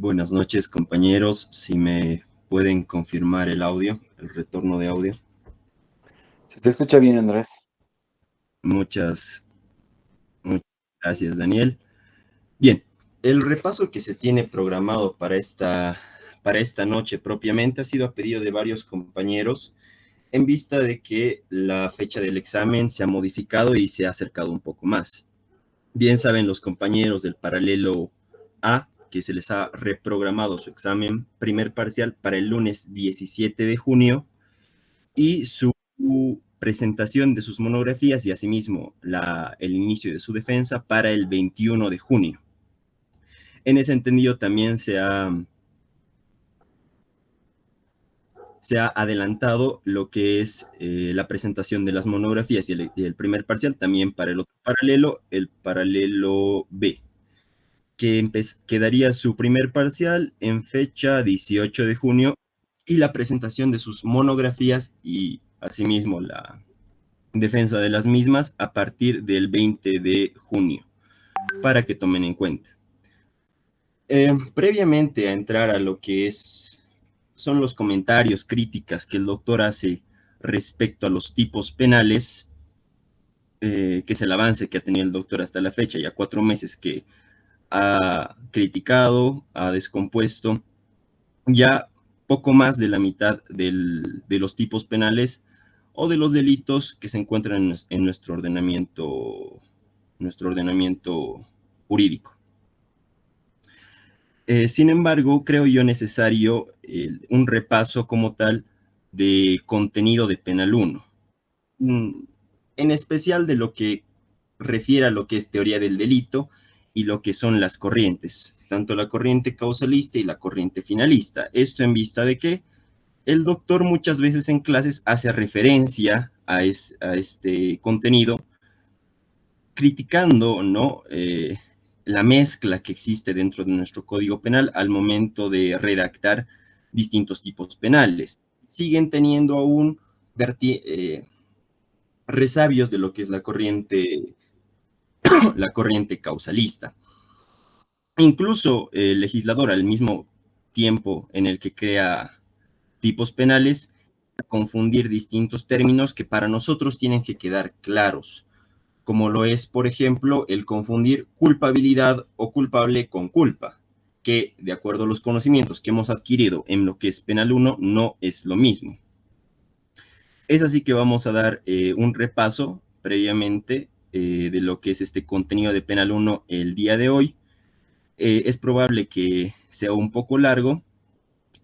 Buenas noches, compañeros. Si me pueden confirmar el audio, el retorno de audio. Se te escucha bien, Andrés. Muchas gracias, Daniel. Bien, el repaso que se tiene programado para esta noche propiamente ha sido a pedido de varios compañeros en vista de que la fecha del examen se ha modificado y se ha acercado un poco más. Bien saben los compañeros del paralelo A que se les ha reprogramado su examen primer parcial para el lunes 17 de junio y su presentación de sus monografías y asimismo el inicio de su defensa para el 21 de junio. En ese entendido también se ha adelantado lo que es la presentación de las monografías y el primer parcial también para el otro paralelo, el paralelo B, que daría su primer parcial en fecha 18 de junio y la presentación de sus monografías y asimismo la defensa de las mismas a partir del 20 de junio, para que tomen en cuenta. Previamente a entrar a lo que son los comentarios, críticas que el doctor hace respecto a los tipos penales, que es el avance que ha tenido el doctor hasta la fecha, ya 4 meses que ha criticado, ha descompuesto, ya poco más de la mitad de los tipos penales o de los delitos que se encuentran en nuestro ordenamiento jurídico. Sin embargo, creo yo necesario un repaso como tal de contenido de Penal 1, en especial de lo que refiere a lo que es teoría del delito y lo que son las corrientes, tanto la corriente causalista y la corriente finalista. Esto en vista de que el doctor muchas veces en clases hace referencia a este contenido, criticando, ¿no? La mezcla que existe dentro de nuestro Código Penal al momento de redactar distintos tipos penales. Siguen teniendo aún resabios de lo que es la corriente causalista. Incluso el legislador, al mismo tiempo en el que crea tipos penales, confundir distintos términos que para nosotros tienen que quedar claros, como lo es, por ejemplo, el confundir culpabilidad o culpable con culpa, que de acuerdo a los conocimientos que hemos adquirido en lo que es Penal 1, no es lo mismo. Es así que vamos a dar un repaso previamente de lo que es este contenido de Penal 1 el día de hoy. Es probable que sea un poco largo,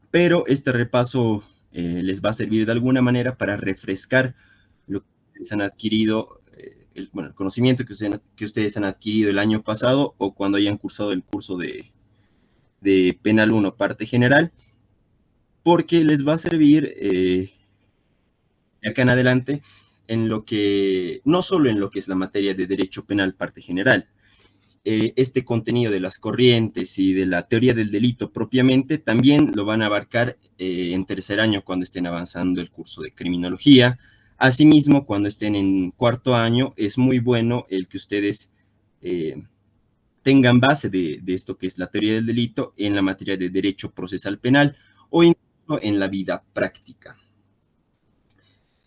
pero este repaso les va a servir de alguna manera para refrescar lo que ustedes han adquirido, el conocimiento que ustedes han adquirido el año pasado o cuando hayan cursado el curso de Penal 1 parte general, porque les va a servir de acá en adelante en lo que, no solo en lo que es la materia de derecho penal parte general, este contenido de las corrientes y de la teoría del delito propiamente también lo van a abarcar en tercer año cuando estén avanzando el curso de criminología. Asimismo, cuando estén en cuarto año, es muy bueno el que ustedes tengan base de esto que es la teoría del delito en la materia de derecho procesal penal o incluso en la vida práctica.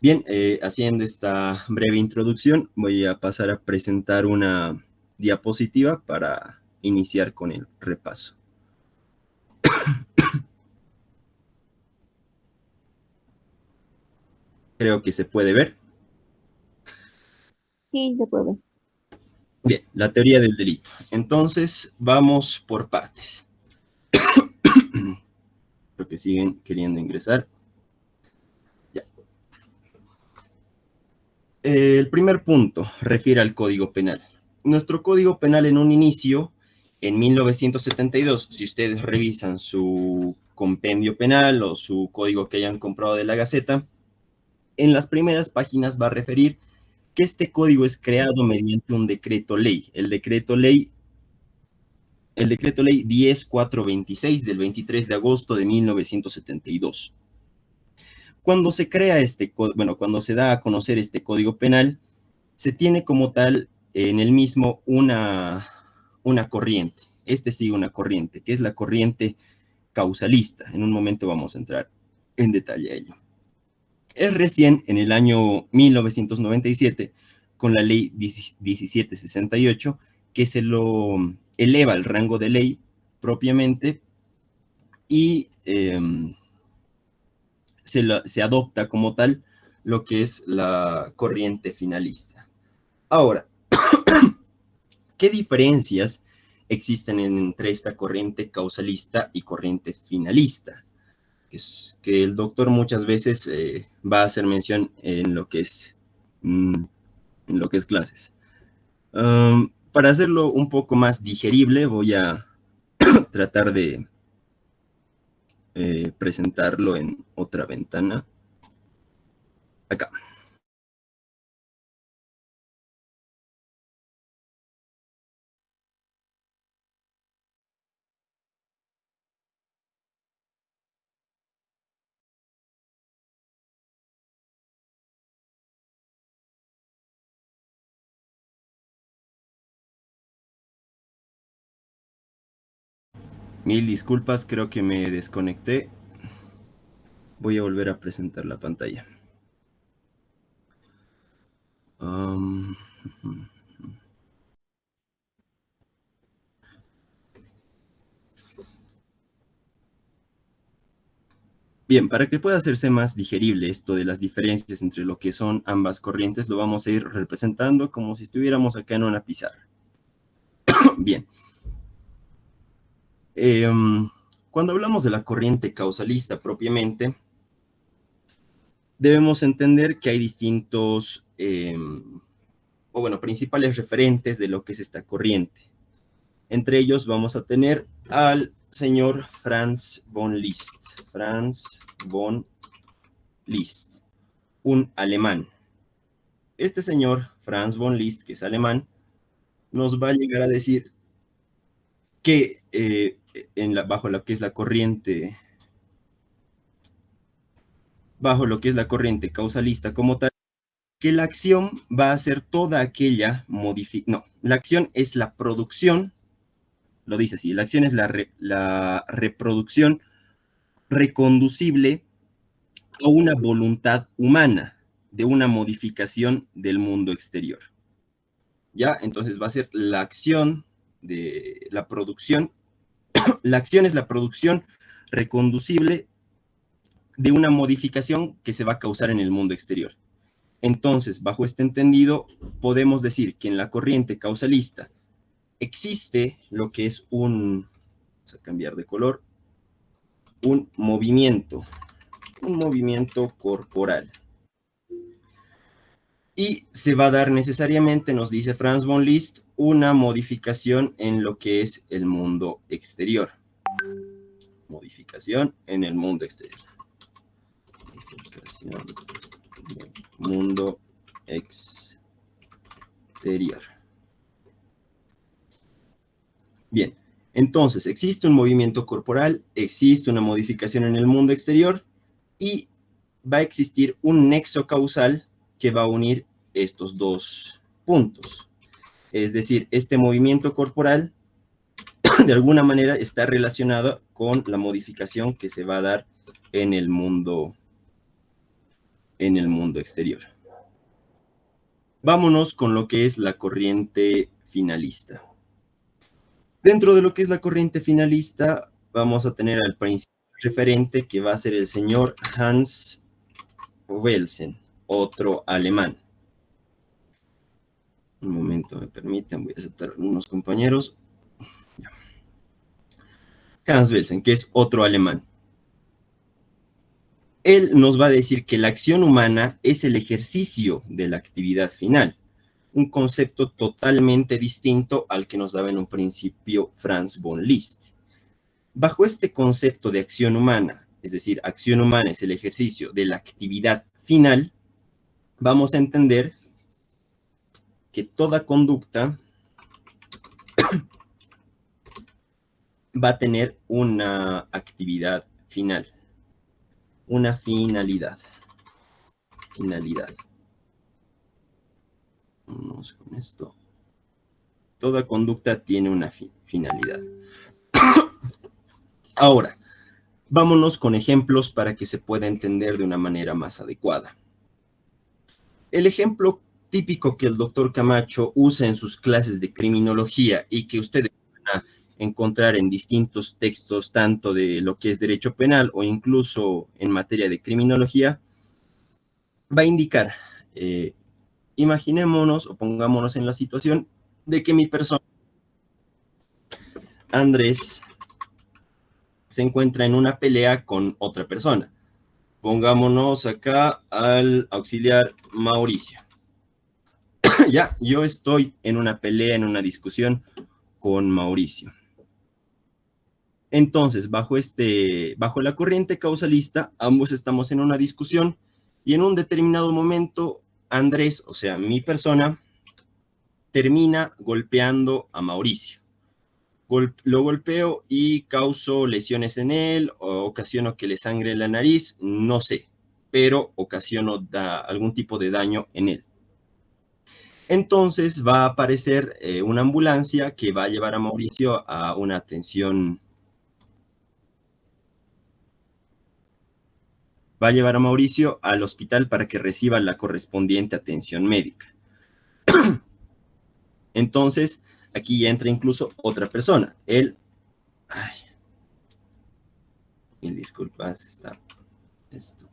Bien, haciendo esta breve introducción, voy a pasar a presentar una diapositiva para iniciar con el repaso. Creo que se puede ver. Sí, se puede. Bien, la teoría del delito. Entonces, vamos por partes. Creo que siguen queriendo ingresar. Ya. El primer punto refiere al Código Penal. Nuestro Código Penal en un inicio, en 1972, si ustedes revisan su compendio penal o su código que hayan comprado de la Gaceta, en las primeras páginas va a referir que este código es creado mediante un decreto ley, el decreto ley 10426 del 23 de agosto de 1972. Cuando se crea cuando se da a conocer este código penal, se tiene como tal en el mismo una corriente. este sigue una corriente, que es la corriente causalista. En un momento vamos a entrar en detalle a ello. Es recién en el año 1997, con la ley 1768, que se lo eleva al rango de ley propiamente y se adopta como tal lo que es la corriente finalista. Ahora, ¿qué diferencias existen entre esta corriente causalista y corriente finalista? Que el doctor muchas veces va a hacer mención en lo que es, en lo que es clases. Para hacerlo un poco más digerible, voy a tratar de presentarlo en otra ventana. Acá. Mil disculpas, creo que me desconecté. Voy a volver a presentar la pantalla. Bien, para que pueda hacerse más digerible esto de las diferencias entre lo que son ambas corrientes, lo vamos a ir representando como si estuviéramos acá en una pizarra. Bien. Cuando hablamos de la corriente causalista propiamente, debemos entender que hay distintos, principales referentes de lo que es esta corriente. Entre ellos vamos a tener al señor Franz von Liszt. Franz von Liszt, un alemán. Este señor, Franz von Liszt, que es alemán, nos va a llegar a decir que bajo lo que es la corriente causalista como tal, que la acción va a ser toda aquella modificación. No, la acción es la producción, lo dice así, la acción es la reproducción reconducible a una voluntad humana de una modificación del mundo exterior. ¿Ya? Entonces va a ser la acción de la producción. La acción es la producción reconducible de una modificación que se va a causar en el mundo exterior. Entonces, bajo este entendido, podemos decir que en la corriente causalista existe lo que es vamos a cambiar de color, un movimiento corporal. Y se va a dar necesariamente, nos dice Franz von Liszt, una modificación en lo que es el mundo exterior. Modificación en el mundo exterior. Modificación del mundo exterior. Bien, entonces existe un movimiento corporal, existe una modificación en el mundo exterior y va a existir un nexo causal que va a unir estos dos puntos. Es decir, este movimiento corporal de alguna manera está relacionado con la modificación que se va a dar en el mundo exterior. Vámonos con lo que es la corriente finalista. Dentro de lo que es la corriente finalista, vamos a tener al principal referente que va a ser el señor Hans Kelsen, otro alemán. Un momento, me permiten, voy a aceptar unos compañeros. Hans Kelsen, que es otro alemán. Él nos va a decir que la acción humana es el ejercicio de la actividad final, un concepto totalmente distinto al que nos daba en un principio Franz von Liszt. Bajo este concepto de acción humana, es decir, acción humana es el ejercicio de la actividad final, vamos a entender que toda conducta va a tener una actividad final, una finalidad. Vamos con esto. Toda conducta tiene una finalidad. Ahora, vámonos con ejemplos para que se pueda entender de una manera más adecuada. El ejemplo típico que el doctor Camacho usa en sus clases de criminología y que ustedes van a encontrar en distintos textos, tanto de lo que es derecho penal o incluso en materia de criminología, va a indicar, imaginémonos o pongámonos en la situación de que mi persona, Andrés, se encuentra en una pelea con otra persona. Pongámonos acá al auxiliar Mauricio. Ya, yo estoy en una pelea, en una discusión con Mauricio. Entonces, bajo la corriente causalista, ambos estamos en una discusión y en un determinado momento, Andrés, o sea, mi persona, termina golpeando a Mauricio. Lo golpeo y causo lesiones en él, o ocasiono que le sangre la nariz, no sé, pero ocasiono algún tipo de daño en él. Entonces va a aparecer una ambulancia que va a llevar a Mauricio a una atención. Va a llevar a Mauricio al hospital para que reciba la correspondiente atención médica. Entonces, aquí ya entra incluso otra persona. Mil disculpas, está esto.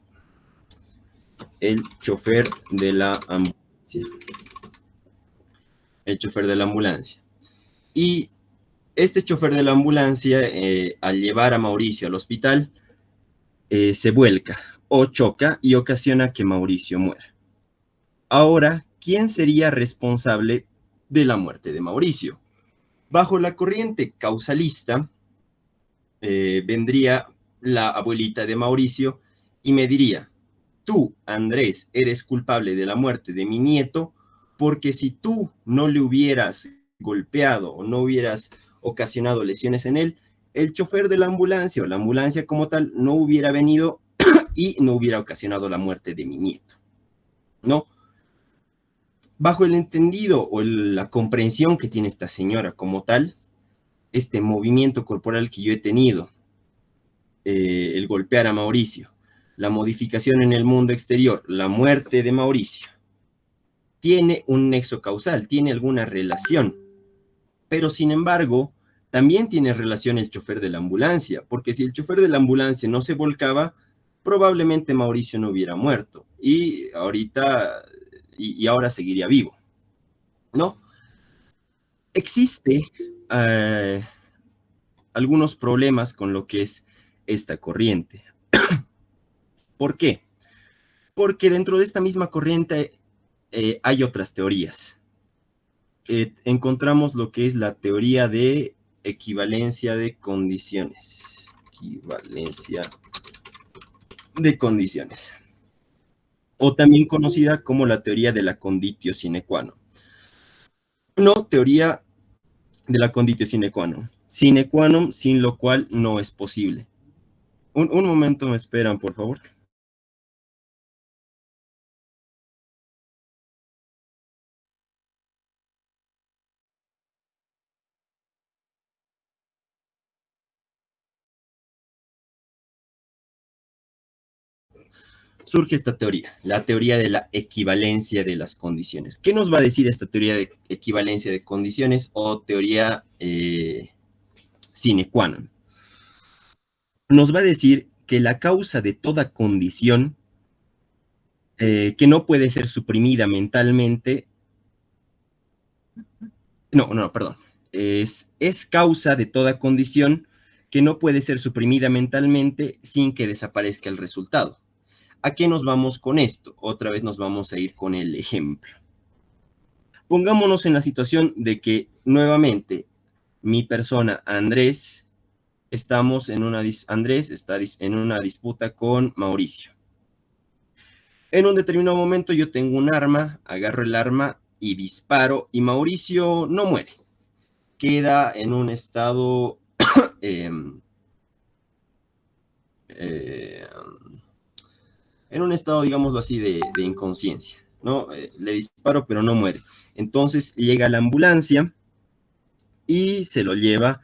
El chofer de la ambulancia. El chofer de la ambulancia. Y este chofer de la ambulancia, al llevar a Mauricio al hospital, se vuelca o choca y ocasiona que Mauricio muera. Ahora, ¿quién sería responsable de la muerte de Mauricio? Bajo la corriente causalista, vendría la abuelita de Mauricio y me diría, tú, Andrés, eres culpable de la muerte de mi nieto, porque si tú no le hubieras golpeado o no hubieras ocasionado lesiones en él, el chofer de la ambulancia o la ambulancia como tal no hubiera venido y no hubiera ocasionado la muerte de mi nieto, ¿no? Bajo el entendido o la comprensión que tiene esta señora como tal, este movimiento corporal que yo he tenido, el golpear a Mauricio, la modificación en el mundo exterior, la muerte de Mauricio, tiene un nexo causal, tiene alguna relación, pero sin embargo, también tiene relación el chofer de la ambulancia, porque si el chofer de la ambulancia no se volcaba, probablemente Mauricio no hubiera muerto y ahora seguiría vivo, ¿no? Existe algunos problemas con lo que es esta corriente. ¿Por qué? Porque dentro de esta misma corriente hay otras teorías. Encontramos lo que es la teoría de equivalencia de condiciones. Equivalencia de condiciones. O también conocida como la teoría de la conditio sine qua non. No, teoría de la conditio sine qua non. Sine qua non, sin lo cual no es posible. Un momento, me esperan, por favor. Surge esta teoría, la teoría de la equivalencia de las condiciones. ¿Qué nos va a decir esta teoría de equivalencia de condiciones o teoría sine qua non? Nos va a decir que la causa de toda condición que no puede ser suprimida mentalmente, perdón, es causa de toda condición que no puede ser suprimida mentalmente sin que desaparezca el resultado. ¿A qué nos vamos con esto? Otra vez nos vamos a ir con el ejemplo. Pongámonos en la situación de que nuevamente mi persona, Andrés, Andrés está en una disputa con Mauricio. En un determinado momento yo tengo un arma, agarro el arma y disparo y Mauricio no muere. Queda en un estado en un estado, digámoslo así, de inconsciencia, ¿no? Le disparo, pero no muere. Entonces llega la ambulancia y se lo lleva.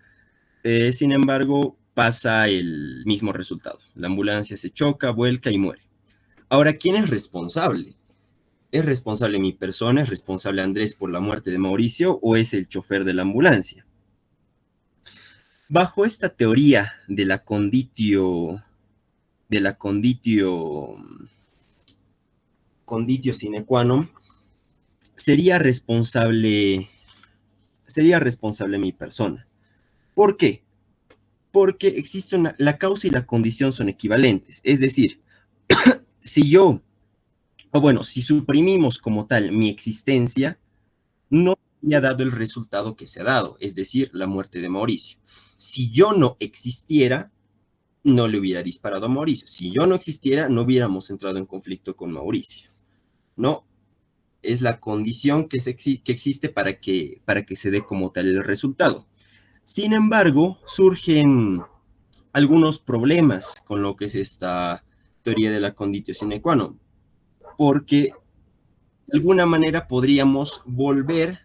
Sin embargo, pasa el mismo resultado. La ambulancia se choca, vuelca y muere. Ahora, ¿quién es responsable? ¿Es responsable mi persona? ¿Es responsable Andrés por la muerte de Mauricio? ¿O es el chofer de la ambulancia? Bajo esta teoría de la conditio sine qua non, sería responsable mi persona. ¿Por qué? Porque existe la causa y la condición son equivalentes. Es decir, si suprimimos como tal mi existencia, no habría dado el resultado que se ha dado, es decir, la muerte de Mauricio. Si yo no existiera, no le hubiera disparado a Mauricio. Si yo no existiera, no hubiéramos entrado en conflicto con Mauricio. No, es la condición que existe para que se dé como tal el resultado. Sin embargo, surgen algunos problemas con lo que es esta teoría de la conditio sine qua non, porque de alguna manera podríamos volver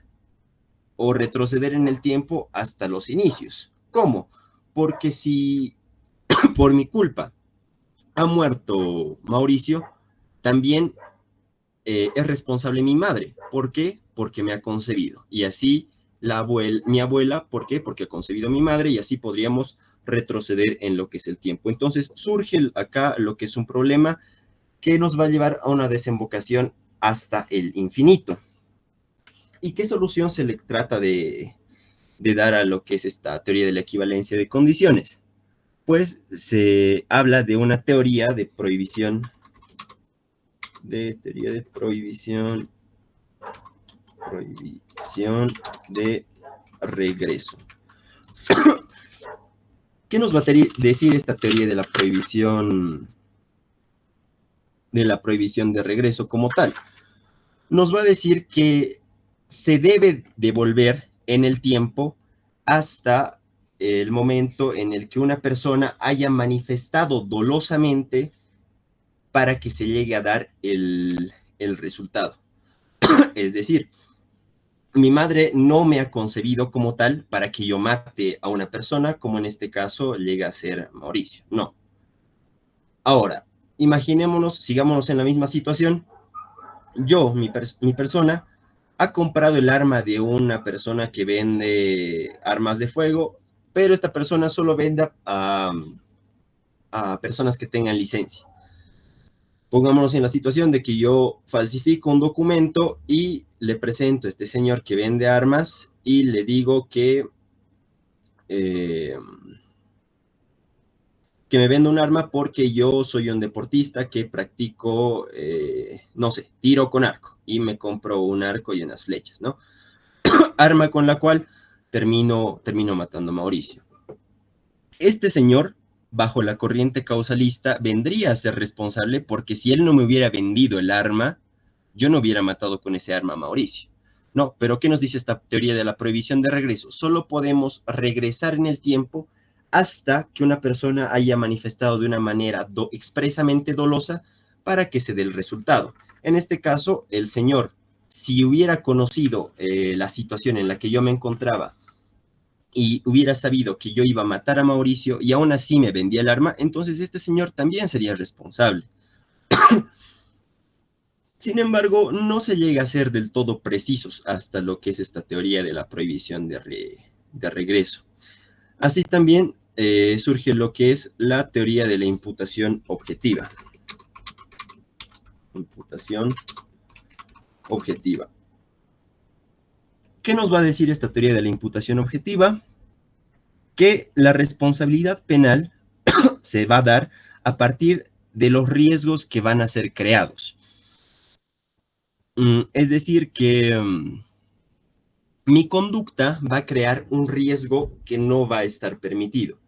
o retroceder en el tiempo hasta los inicios. ¿Cómo? Porque si por mi culpa ha muerto Mauricio, también es responsable mi madre. ¿Por qué? Porque me ha concebido. Y así mi abuela, ¿por qué? Porque ha concebido a mi madre y así podríamos retroceder en lo que es el tiempo. Entonces surge acá lo que es un problema que nos va a llevar a una desembocación hasta el infinito. ¿Y qué solución se le trata de dar a lo que es esta teoría de la equivalencia de condiciones? Pues se habla de una teoría de prohibición, de regreso. ¿Qué nos va a decir esta teoría de la prohibición de regreso como tal? Nos va a decir que se debe devolver en el tiempo hasta el momento en el que una persona haya manifestado dolosamente para que se llegue a dar el resultado. Es decir, mi madre no me ha concebido como tal para que yo mate a una persona, como en este caso llega a ser Mauricio. No. Ahora, imaginémonos, sigámonos en la misma situación. Yo, mi persona, ha comprado el arma de una persona que vende armas de fuego, pero esta persona solo vende a personas que tengan licencia. Pongámonos en la situación de que yo falsifico un documento y le presento a este señor que vende armas y le digo que me venda un arma porque yo soy un deportista que practico, no sé, tiro con arco y me compro un arco y unas flechas, ¿no? Arma con la cual termino matando a Mauricio. Este señor, bajo la corriente causalista, vendría a ser responsable porque si él no me hubiera vendido el arma, yo no hubiera matado con ese arma a Mauricio. No, pero ¿qué nos dice esta teoría de la prohibición de regreso? Solo podemos regresar en el tiempo hasta que una persona haya manifestado de una manera expresamente dolosa para que se dé el resultado. En este caso, el señor, si hubiera conocido la situación en la que yo me encontraba y hubiera sabido que yo iba a matar a Mauricio y aún así me vendía el arma, entonces este señor también sería responsable. Sin embargo, no se llega a ser del todo precisos hasta lo que es esta teoría de la prohibición de regreso. Así también surge lo que es la teoría de la imputación objetiva. Imputación objetiva. ¿Qué nos va a decir esta teoría de la imputación objetiva? Que la responsabilidad penal se va a dar a partir de los riesgos que van a ser creados. Es decir, que mi conducta va a crear un riesgo que no va a estar permitido.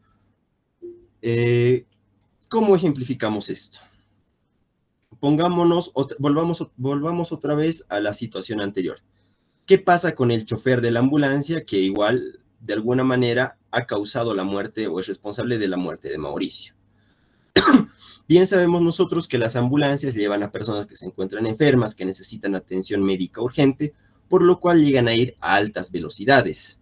¿Cómo ejemplificamos esto? Volvamos otra vez a la situación anterior. ¿Qué pasa con el chofer de la ambulancia que igual, de alguna manera, ha causado la muerte o es responsable de la muerte de Mauricio? Bien sabemos nosotros que las ambulancias llevan a personas que se encuentran enfermas, que necesitan atención médica urgente, por lo cual llegan a ir a altas velocidades.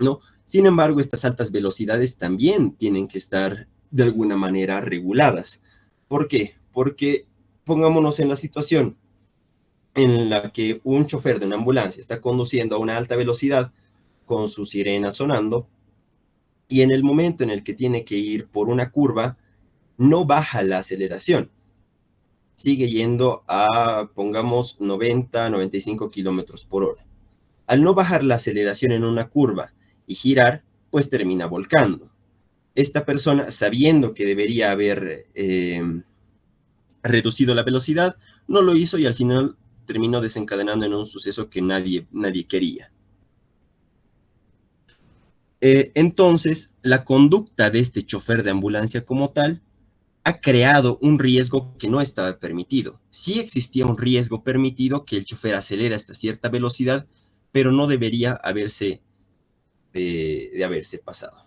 ¿no? Sin embargo, estas altas velocidades también tienen que estar de alguna manera reguladas. ¿Por qué? Porque pongámonos en la situación en la que un chofer de una ambulancia está conduciendo a una alta velocidad con su sirena sonando y en el momento en el que tiene que ir por una curva, no baja la aceleración. Sigue yendo a, pongamos, 90, 95 kilómetros por hora. Al no bajar la aceleración en una curva y girar, pues termina volcando. Esta persona, sabiendo que debería haber reducido la velocidad, no lo hizo y al final terminó desencadenando en un suceso que nadie quería. Entonces, la conducta de este chofer de ambulancia como tal ha creado un riesgo que no estaba permitido. Sí existía un riesgo permitido que el chofer acelera hasta cierta velocidad, pero no debería haberse de haberse pasado.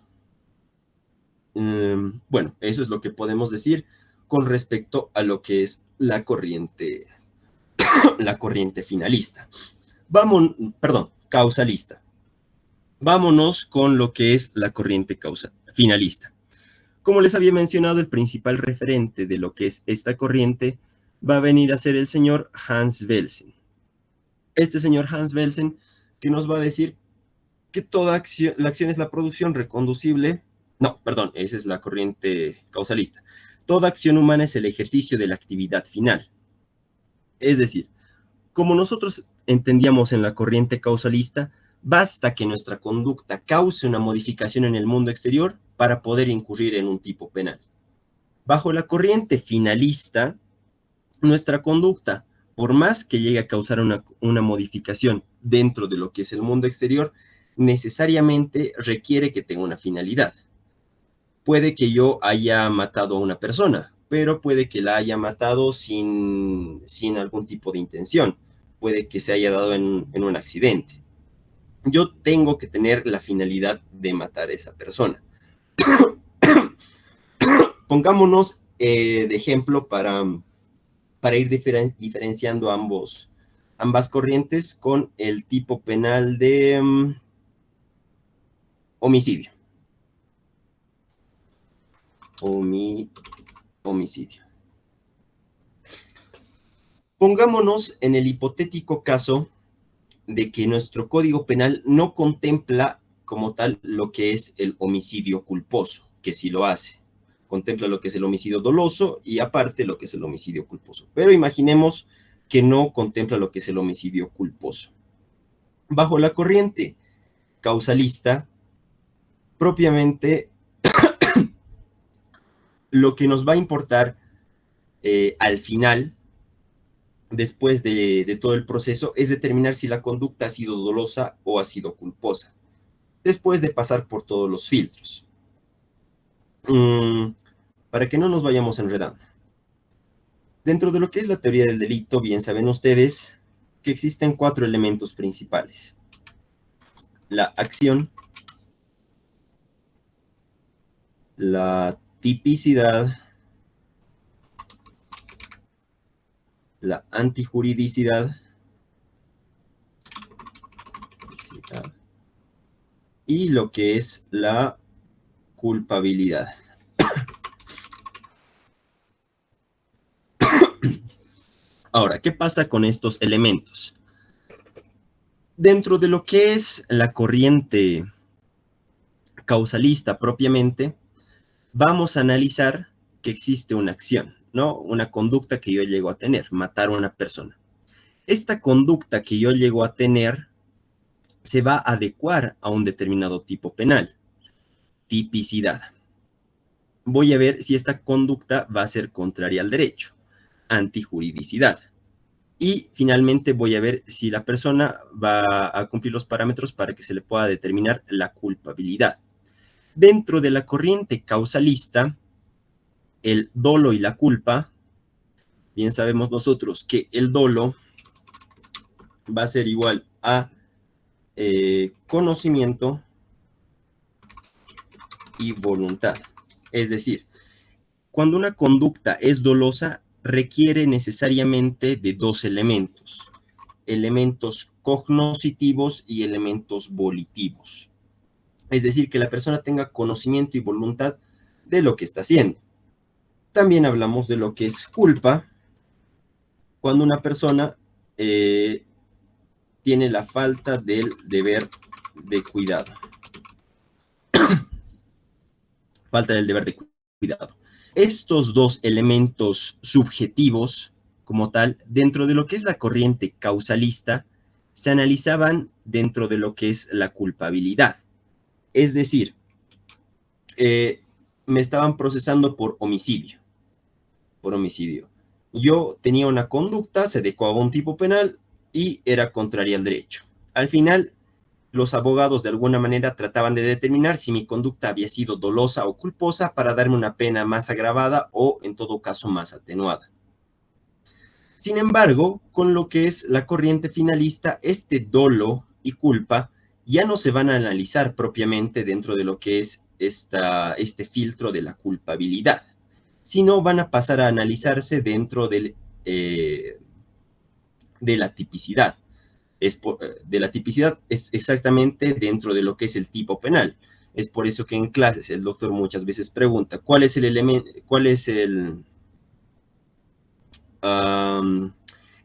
Bueno, eso es lo que podemos decir con respecto a lo que es la corriente finalista. Causalista. Vámonos con lo que es la corriente finalista. Como les había mencionado, el principal referente de lo que es esta corriente va a venir a ser el señor Hans Kelsen. Este señor Hans Kelsen que nos va a decir que toda acción, la acción es la producción reconducible. No, perdón, esa es la corriente causalista. Toda acción humana es el ejercicio de la actividad final. Es decir, como nosotros entendíamos en la corriente causalista, basta que nuestra conducta cause una modificación en el mundo exterior para poder incurrir en un tipo penal. Bajo la corriente finalista, nuestra conducta, por más que llegue a causar una modificación dentro de lo que es el mundo exterior, necesariamente requiere que tenga una finalidad. Puede que yo haya matado a una persona, pero puede que la haya matado sin algún tipo de intención. Puede que se haya dado en un accidente. Yo tengo que tener la finalidad de matar a esa persona. Pongámonos de ejemplo para ir diferenciando ambas corrientes con el tipo penal de homicidio. Homicidio. Pongámonos en el hipotético caso de que nuestro código penal no contempla como tal lo que es el homicidio culposo, que sí lo hace. Contempla lo que es el homicidio doloso y aparte lo que es el homicidio culposo. Pero imaginemos que no contempla lo que es el homicidio culposo. Bajo la corriente causalista, propiamente lo que nos va a importar al final, después de todo el proceso, es determinar si la conducta ha sido dolosa o ha sido culposa, después de pasar por todos los filtros. Para que no nos vayamos enredando. Dentro de lo que es la teoría del delito, bien saben ustedes que existen 4 elementos principales. La acción, la tipicidad, la antijuridicidad y lo que es la culpabilidad. Ahora, ¿qué pasa con estos elementos? Dentro de lo que es la corriente causalista propiamente, vamos a analizar que existe una acción, ¿no? Una conducta que yo llego a tener, matar a una persona. Esta conducta que yo llego a tener se va a adecuar a un determinado tipo penal, tipicidad. Voy a ver si esta conducta va a ser contraria al derecho, antijuridicidad. Y finalmente voy a ver si la persona va a cumplir los parámetros para que se le pueda determinar la culpabilidad. Dentro de la corriente causalista, el dolo y la culpa, bien sabemos nosotros que el dolo va a ser igual a conocimiento y voluntad. Es decir, cuando una conducta es dolosa, requiere necesariamente de 2 elementos cognoscitivos y elementos volitivos. Es decir, que la persona tenga conocimiento y voluntad de lo que está haciendo. También hablamos de lo que es culpa, cuando una persona tiene la falta del deber de cuidado. Falta del deber de cuidado. Estos dos elementos subjetivos, como tal, dentro de lo que es la corriente causalista, se analizaban dentro de lo que es la culpabilidad. Es decir, me estaban procesando por homicidio. Por homicidio. Yo tenía una conducta, se adecuaba a un tipo penal y era contraria al derecho. Al final, los abogados de alguna manera trataban de determinar si mi conducta había sido dolosa o culposa para darme una pena más agravada o, en todo caso, más atenuada. Sin embargo, con lo que es la corriente finalista, este dolo y culpa ya no se van a analizar propiamente dentro de lo que es este filtro de la culpabilidad, sino van a pasar a analizarse dentro de la tipicidad. De la tipicidad es exactamente dentro de lo que es el tipo penal. Es por eso que en clases el doctor muchas veces pregunta cuál es el elemento, el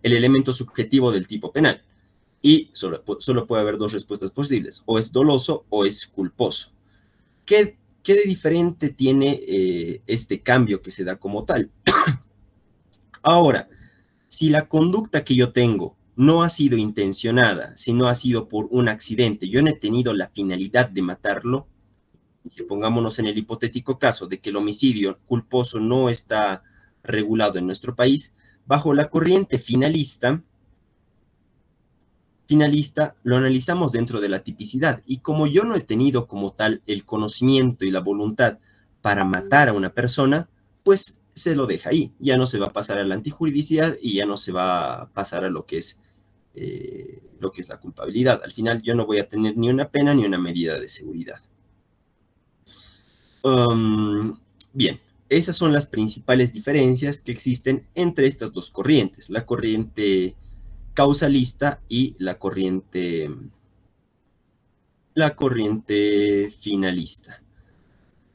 elemento subjetivo del tipo penal. Y solo puede haber dos respuestas posibles, o es doloso o es culposo. ¿Qué de diferente tiene este cambio que se da como tal? Ahora, si la conducta que yo tengo no ha sido intencionada, sino ha sido por un accidente, yo no he tenido la finalidad de matarlo, y pongámonos en el hipotético caso de que el homicidio culposo no está regulado en nuestro país, bajo la corriente finalista lo analizamos dentro de la tipicidad, y como yo no he tenido como tal el conocimiento y la voluntad para matar a una persona, pues se lo deja ahí, ya no se va a pasar a la antijuridicidad y ya no se va a pasar a lo que es la culpabilidad. Al final yo no voy a tener ni una pena ni una medida de seguridad. Bien, esas son las principales diferencias que existen entre estas dos corrientes, la corriente causalista y la corriente finalista.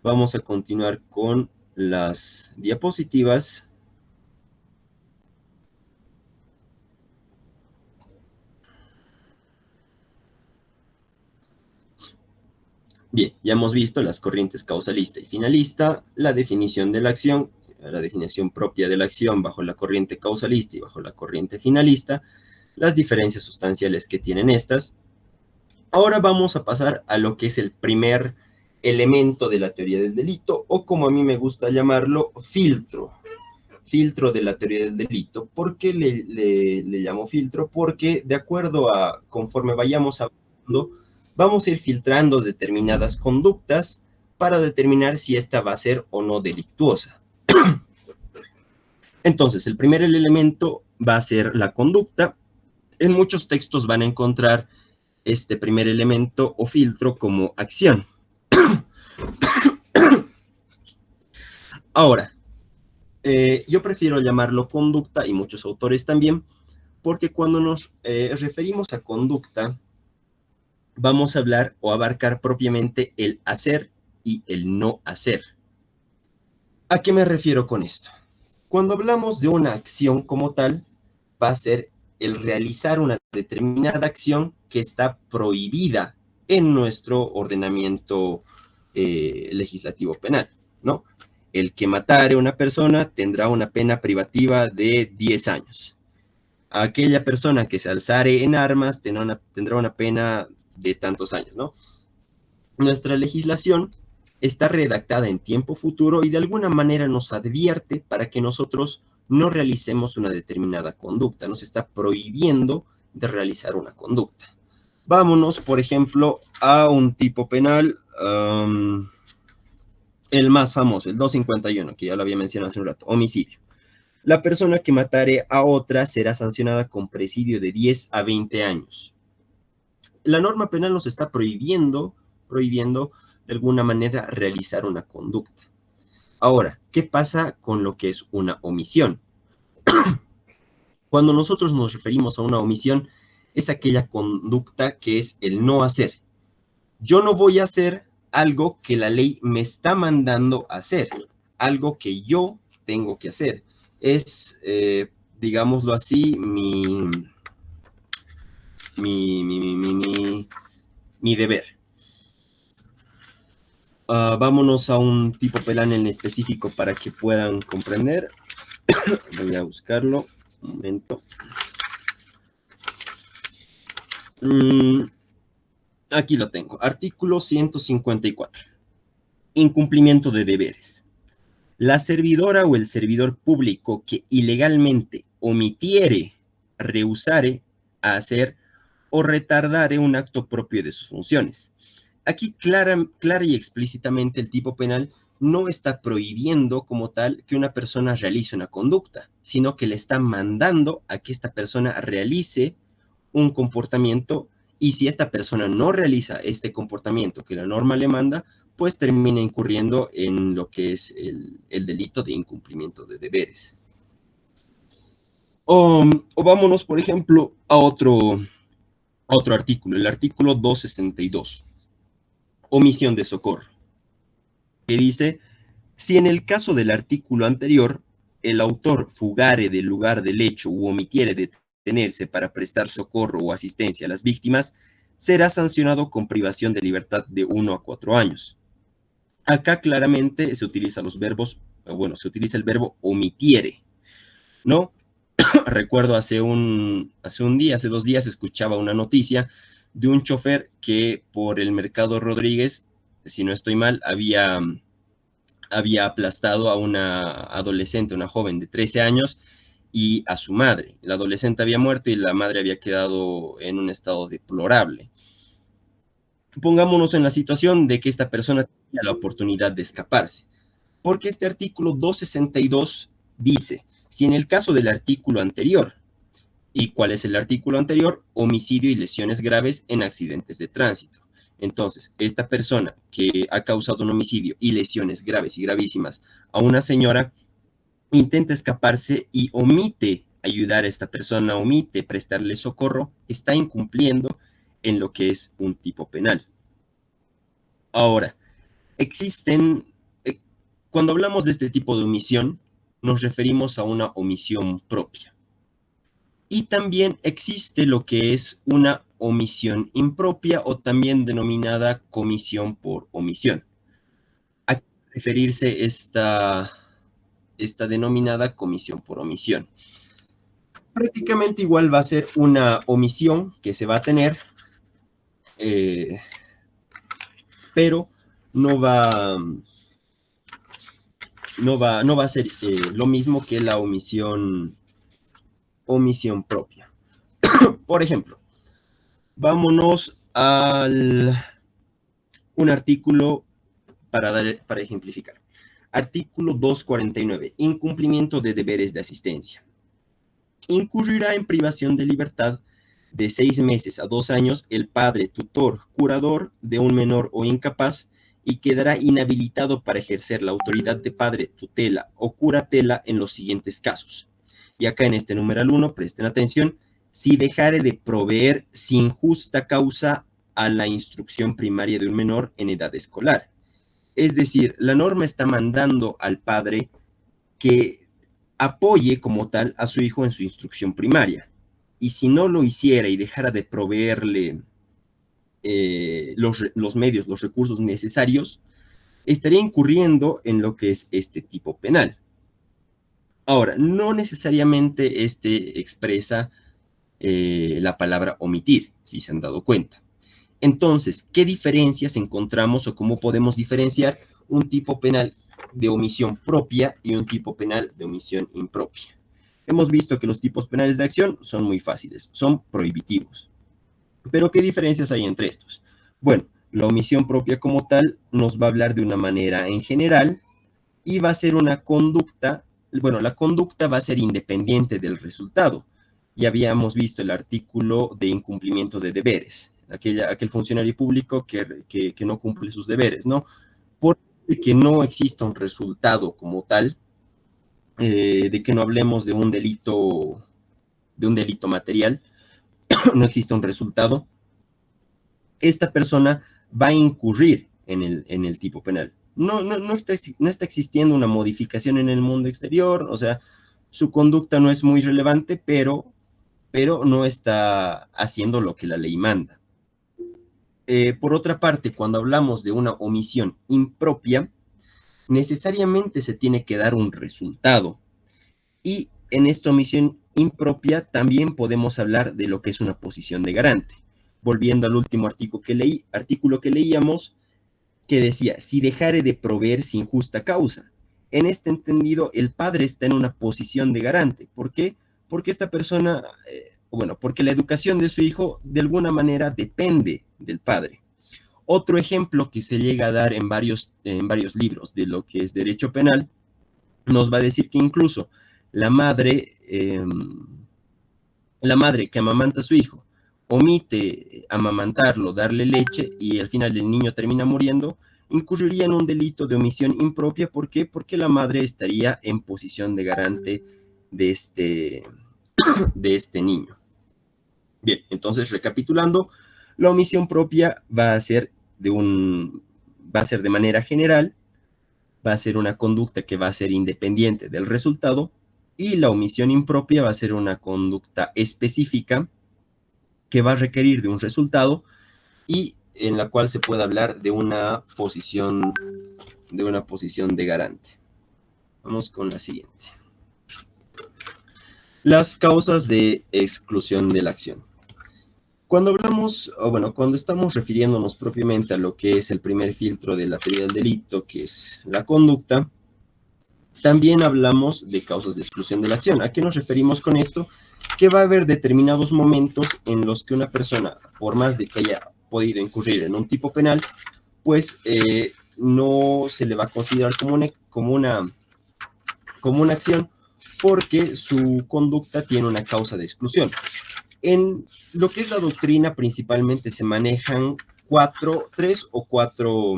Vamos a continuar con las diapositivas. Bien, ya hemos visto las corrientes causalista y finalista, la definición de la acción, la definición propia de la acción bajo la corriente causalista y bajo la corriente finalista, las diferencias sustanciales que tienen estas. Ahora vamos a pasar a lo que es el primer elemento de la teoría del delito, o como a mí me gusta llamarlo, filtro de la teoría del delito. ¿Por qué le llamo filtro? Porque de acuerdo a conforme vayamos hablando, vamos a ir filtrando determinadas conductas para determinar si esta va a ser o no delictuosa. Entonces, el primer elemento va a ser la conducta. En muchos textos van a encontrar este primer elemento o filtro como acción. Ahora, yo prefiero llamarlo conducta, y muchos autores también, porque cuando nos referimos a conducta, vamos a hablar o abarcar propiamente el hacer y el no hacer. ¿A qué me refiero con esto? Cuando hablamos de una acción como tal, va a ser el realizar una determinada acción que está prohibida en nuestro ordenamiento legislativo penal, ¿no? El que matare a una persona tendrá una pena privativa de 10 años. Aquella persona que se alzare en armas tendrá una pena de tantos años, ¿no? Nuestra legislación está redactada en tiempo futuro y de alguna manera nos advierte para que nosotros no realicemos una determinada conducta, nos está prohibiendo de realizar una conducta. Vámonos, por ejemplo, a un tipo penal, el más famoso, el 251, que ya lo había mencionado hace un rato, homicidio. La persona que matare a otra será sancionada con presidio de 10 a 20 años. La norma penal nos está prohibiendo de alguna manera realizar una conducta. Ahora, ¿qué pasa con lo que es una omisión? Cuando nosotros nos referimos a una omisión, es aquella conducta que es el no hacer. yo no voy a hacer algo que la ley me está mandando a hacer, algo que yo tengo que hacer. Es, digámoslo así, mi deber. Vámonos a un tipo penal en específico para que puedan comprender. Voy a buscarlo. Un momento. Aquí lo tengo. Artículo 154. Incumplimiento de deberes. La servidora o el servidor público que ilegalmente omitiere, rehusare a hacer o retardare un acto propio de sus funciones. Aquí clara y explícitamente el tipo penal no está prohibiendo como tal que una persona realice una conducta, sino que le está mandando a que esta persona realice un comportamiento, y si esta persona no realiza este comportamiento que la norma le manda, pues termina incurriendo en lo que es el delito de incumplimiento de deberes. O vámonos, por ejemplo, a otro artículo, el artículo 262, omisión de socorro, que dice: si en el caso del artículo anterior, el autor fugare del lugar del hecho u omitiere detenerse para prestar socorro o asistencia a las víctimas, será sancionado con privación de libertad de 1 a 4 años. Acá claramente se utiliza los verbos, bueno, se utiliza el verbo omitiere, ¿no? Recuerdo hace 2 días, escuchaba una noticia de un chofer que por el Mercado Rodríguez, si no estoy mal, había aplastado a una adolescente, una joven de 13 años, y a su madre. La adolescente había muerto y la madre había quedado en un estado deplorable. Pongámonos en la situación de que esta persona tenía la oportunidad de escaparse, porque este artículo 262 dice: si en el caso del artículo anterior, ¿y cuál es el artículo anterior? Homicidio y lesiones graves en accidentes de tránsito. Entonces, esta persona que ha causado un homicidio y lesiones graves y gravísimas a una señora intenta escaparse y omite ayudar a esta persona, omite prestarle socorro, está incumpliendo en lo que es un tipo penal. Ahora, cuando hablamos de este tipo de omisión, nos referimos a una omisión propia. Y también existe lo que es una omisión impropia, o también denominada comisión por omisión. ¿A qué referirse esta denominada comisión por omisión? Prácticamente igual va a ser una omisión que se va a tener, pero no va a ser lo mismo que la omisión propia. Por ejemplo, vámonos a un artículo para ejemplificar. Artículo 249. Incumplimiento de deberes de asistencia. Incurrirá en privación de libertad de 6 meses a 2 años el padre, tutor, curador de un menor o incapaz, y quedará inhabilitado para ejercer la autoridad de padre, tutela o curatela en los siguientes casos. Y acá en este numeral 1, presten atención: si dejare de proveer sin justa causa a la instrucción primaria de un menor en edad escolar. Es decir, la norma está mandando al padre que apoye como tal a su hijo en su instrucción primaria. Y si no lo hiciera y dejara de proveerle los medios, los recursos necesarios, estaría incurriendo en lo que es este tipo penal. Ahora, no necesariamente expresa la palabra omitir, si se han dado cuenta. Entonces, ¿qué diferencias encontramos o cómo podemos diferenciar un tipo penal de omisión propia y un tipo penal de omisión impropia? Hemos visto que los tipos penales de acción son muy fáciles, son prohibitivos. Pero ¿qué diferencias hay entre estos? Bueno, la omisión propia como tal nos va a hablar de una manera en general y va a ser una conducta, bueno, la conducta va a ser independiente del resultado. Ya habíamos visto el artículo de incumplimiento de deberes, aquel funcionario público que no cumple sus deberes, ¿no? Porque no exista un resultado como tal, de que no hablemos de un delito material, no existe un resultado, esta persona va a incurrir en el tipo penal. No está existiendo una modificación en el mundo exterior, o sea, su conducta no es muy relevante, pero no está haciendo lo que la ley manda. Por otra parte, cuando hablamos de una omisión impropia, necesariamente se tiene que dar un resultado. Y en esta omisión impropia también podemos hablar de lo que es una posición de garante. Volviendo al último artículo que leíamos, que decía, si dejare de proveer sin justa causa. En este entendido, el padre está en una posición de garante. ¿Por qué? Porque esta persona, porque la educación de su hijo de alguna manera depende del padre. Otro ejemplo que se llega a dar en varios libros de lo que es derecho penal, nos va a decir que incluso la madre que amamanta a su hijo omite amamantarlo, darle leche y al final el niño termina muriendo, incurriría en un delito de omisión impropia. ¿Por qué? Porque la madre estaría en posición de garante de este niño. Bien, entonces recapitulando, la omisión propia va a ser de manera general, va a ser una conducta que va a ser independiente del resultado, y la omisión impropia va a ser una conducta específica que va a requerir de un resultado y en la cual se puede hablar de una posición de garante. Vamos con la siguiente. Las causas de exclusión de la acción. Cuando estamos refiriéndonos propiamente a lo que es el primer filtro de la teoría del delito, que es la conducta, también hablamos de causas de exclusión de la acción. ¿A qué nos referimos con esto? Que va a haber determinados momentos en los que una persona, por más de que haya podido incurrir en un tipo penal, pues no se le va a considerar como una acción, porque su conducta tiene una causa de exclusión. En lo que es la doctrina, principalmente se manejan tres o cuatro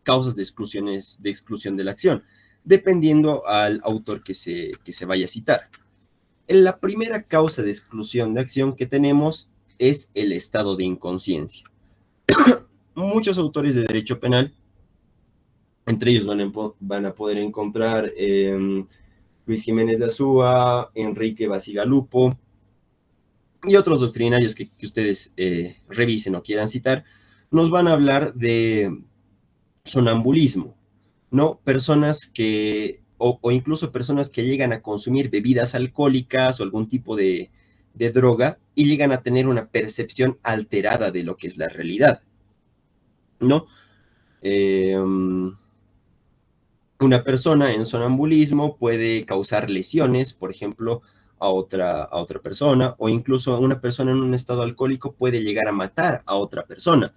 causas de exclusión de la acción, dependiendo al autor que se vaya a citar. La primera causa de exclusión de acción que tenemos es el estado de inconsciencia. Muchos autores de derecho penal, entre ellos van a poder encontrar Luis Jiménez de Azúa, Enrique Basigalupo y otros doctrinarios que ustedes revisen o quieran citar, nos van a hablar de sonambulismo, ¿no? Personas que, o incluso personas que llegan a consumir bebidas alcohólicas o algún tipo de droga y llegan a tener una percepción alterada de lo que es la realidad, ¿no? Una persona en sonambulismo puede causar lesiones, por ejemplo, a otra persona, o incluso una persona en un estado alcohólico puede llegar a matar a otra persona.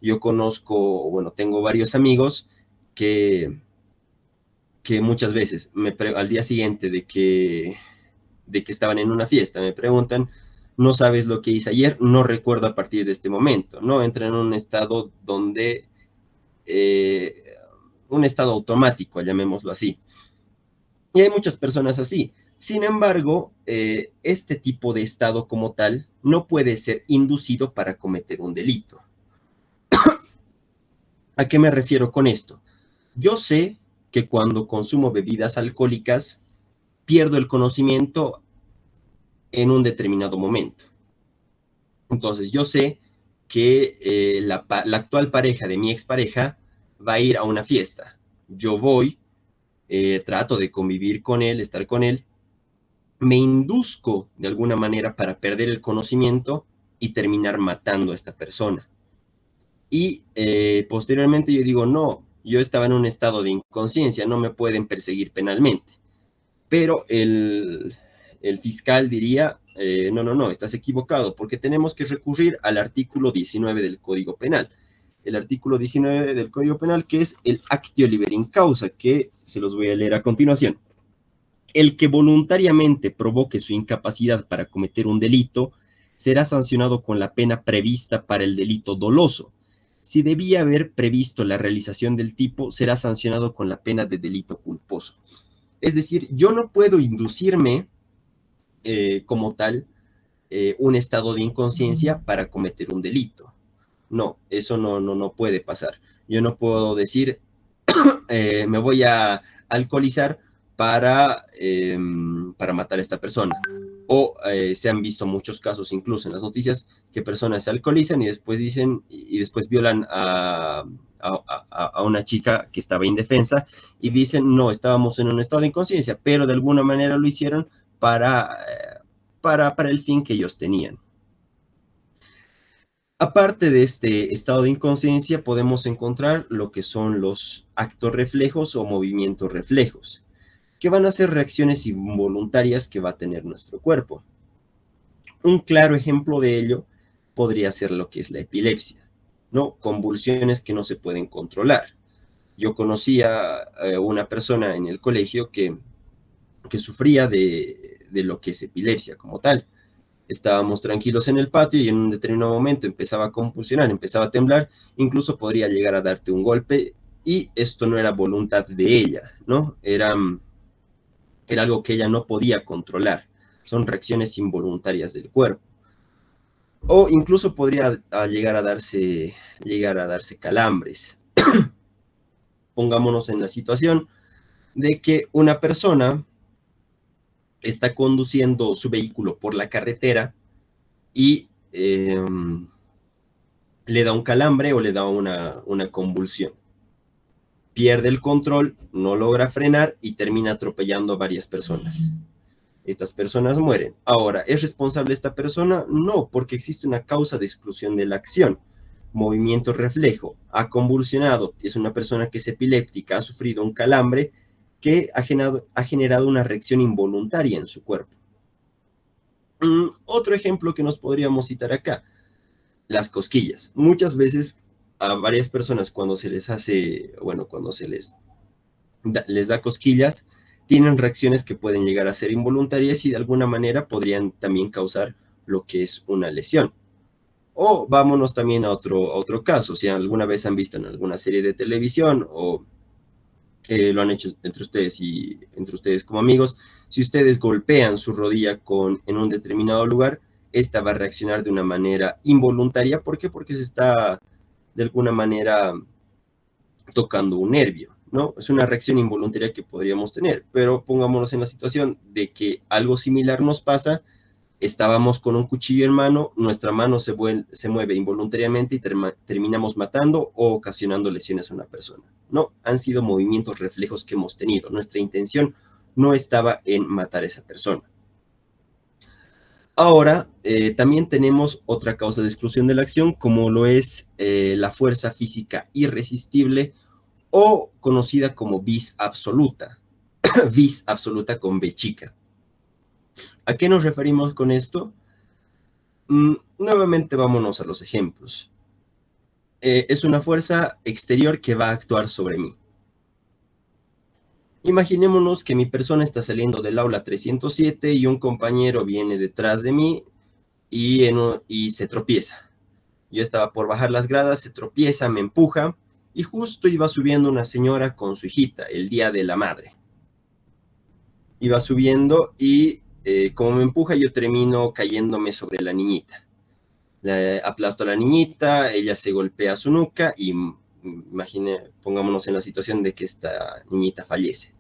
Yo tengo varios amigos que muchas veces al día siguiente de que estaban en una fiesta me preguntan, no sabes lo que hice ayer, no recuerdo a partir de este momento, ¿no? Entra en un estado donde un estado automático, llamémoslo así. Y hay muchas personas así. Sin embargo, este tipo de estado como tal no puede ser inducido para cometer un delito. ¿A qué me refiero con esto? Yo sé que cuando consumo bebidas alcohólicas, pierdo el conocimiento en un determinado momento. Entonces, yo sé que la actual pareja de mi expareja va a ir a una fiesta. Yo voy, trato de convivir con él, estar con él, me induzco de alguna manera para perder el conocimiento y terminar matando a esta persona. Y posteriormente yo digo, no, yo estaba en un estado de inconsciencia, no me pueden perseguir penalmente. Pero el fiscal diría, no, estás equivocado, porque tenemos que recurrir al artículo 19 del Código Penal. El artículo 19 del Código Penal, que es el actio liberi in causa, que se los voy a leer a continuación. El que voluntariamente provoque su incapacidad para cometer un delito será sancionado con la pena prevista para el delito doloso. Si debía haber previsto la realización del tipo, será sancionado con la pena de delito culposo. Es decir, yo no puedo inducirme como tal un estado de inconsciencia para cometer un delito. No, eso no puede pasar. Yo no puedo decir, me voy a alcoholizar para matar a esta persona. O se han visto muchos casos, incluso en las noticias, que personas se alcoholizan y después dicen, y después violan a una chica que estaba indefensa y dicen, no, estábamos en un estado de inconsciencia, pero de alguna manera lo hicieron para el fin que ellos tenían. Aparte de este estado de inconsciencia, podemos encontrar lo que son los actos reflejos o movimientos reflejos, que van a ser reacciones involuntarias que va a tener nuestro cuerpo. Un claro ejemplo de ello podría ser lo que es la epilepsia, ¿no? Convulsiones que no se pueden controlar. Yo conocía a una persona en el colegio que sufría de lo que es epilepsia como tal. Estábamos tranquilos en el patio y en un determinado momento empezaba a convulsionar, empezaba a temblar, incluso podría llegar a darte un golpe y esto no era voluntad de ella, ¿no? Era algo que ella no podía controlar. Son reacciones involuntarias del cuerpo. O incluso podría llegar a darse calambres. Pongámonos en la situación de que una persona está conduciendo su vehículo por la carretera y le da un calambre o le da una convulsión. Pierde el control, no logra frenar y termina atropellando a varias personas. Estas personas mueren. Ahora, ¿es responsable esta persona? No, porque existe una causa de exclusión de la acción. Movimiento reflejo, ha convulsionado, es una persona que es epiléptica, ha sufrido un calambre que ha generado una reacción involuntaria en su cuerpo. Otro ejemplo que nos podríamos citar acá, las cosquillas. Muchas veces a varias personas cuando se les hace, bueno, cuando les da cosquillas, tienen reacciones que pueden llegar a ser involuntarias y de alguna manera podrían también causar lo que es una lesión. O vámonos también a otro caso, si alguna vez han visto en alguna serie de televisión o lo han hecho entre ustedes como amigos, si ustedes golpean su rodilla en un determinado lugar, esta va a reaccionar de una manera involuntaria. ¿Por qué? Porque se está de alguna manera tocando un nervio, ¿no? Es una reacción involuntaria que podríamos tener, pero pongámonos en la situación de que algo similar nos pasa, estábamos con un cuchillo en mano, nuestra mano se mueve involuntariamente y terminamos matando o ocasionando lesiones a una persona. No, han sido movimientos reflejos que hemos tenido. Nuestra intención no estaba en matar a esa persona. Ahora, también tenemos otra causa de exclusión de la acción, como lo es la fuerza física irresistible o conocida como vis absoluta, vis absoluta con B chica. ¿A qué nos referimos con esto? Nuevamente vámonos a los ejemplos. Es una fuerza exterior que va a actuar sobre mí. Imaginémonos que mi persona está saliendo del aula 307 y un compañero viene detrás de mí y se tropieza. Yo estaba por bajar las gradas, se tropieza, me empuja y justo iba subiendo una señora con su hijita, el Día de la Madre. Iba subiendo y como me empuja yo termino cayéndome sobre la niñita. Aplasto a la niñita, ella se golpea su nuca y pongámonos en la situación de que esta niñita fallece.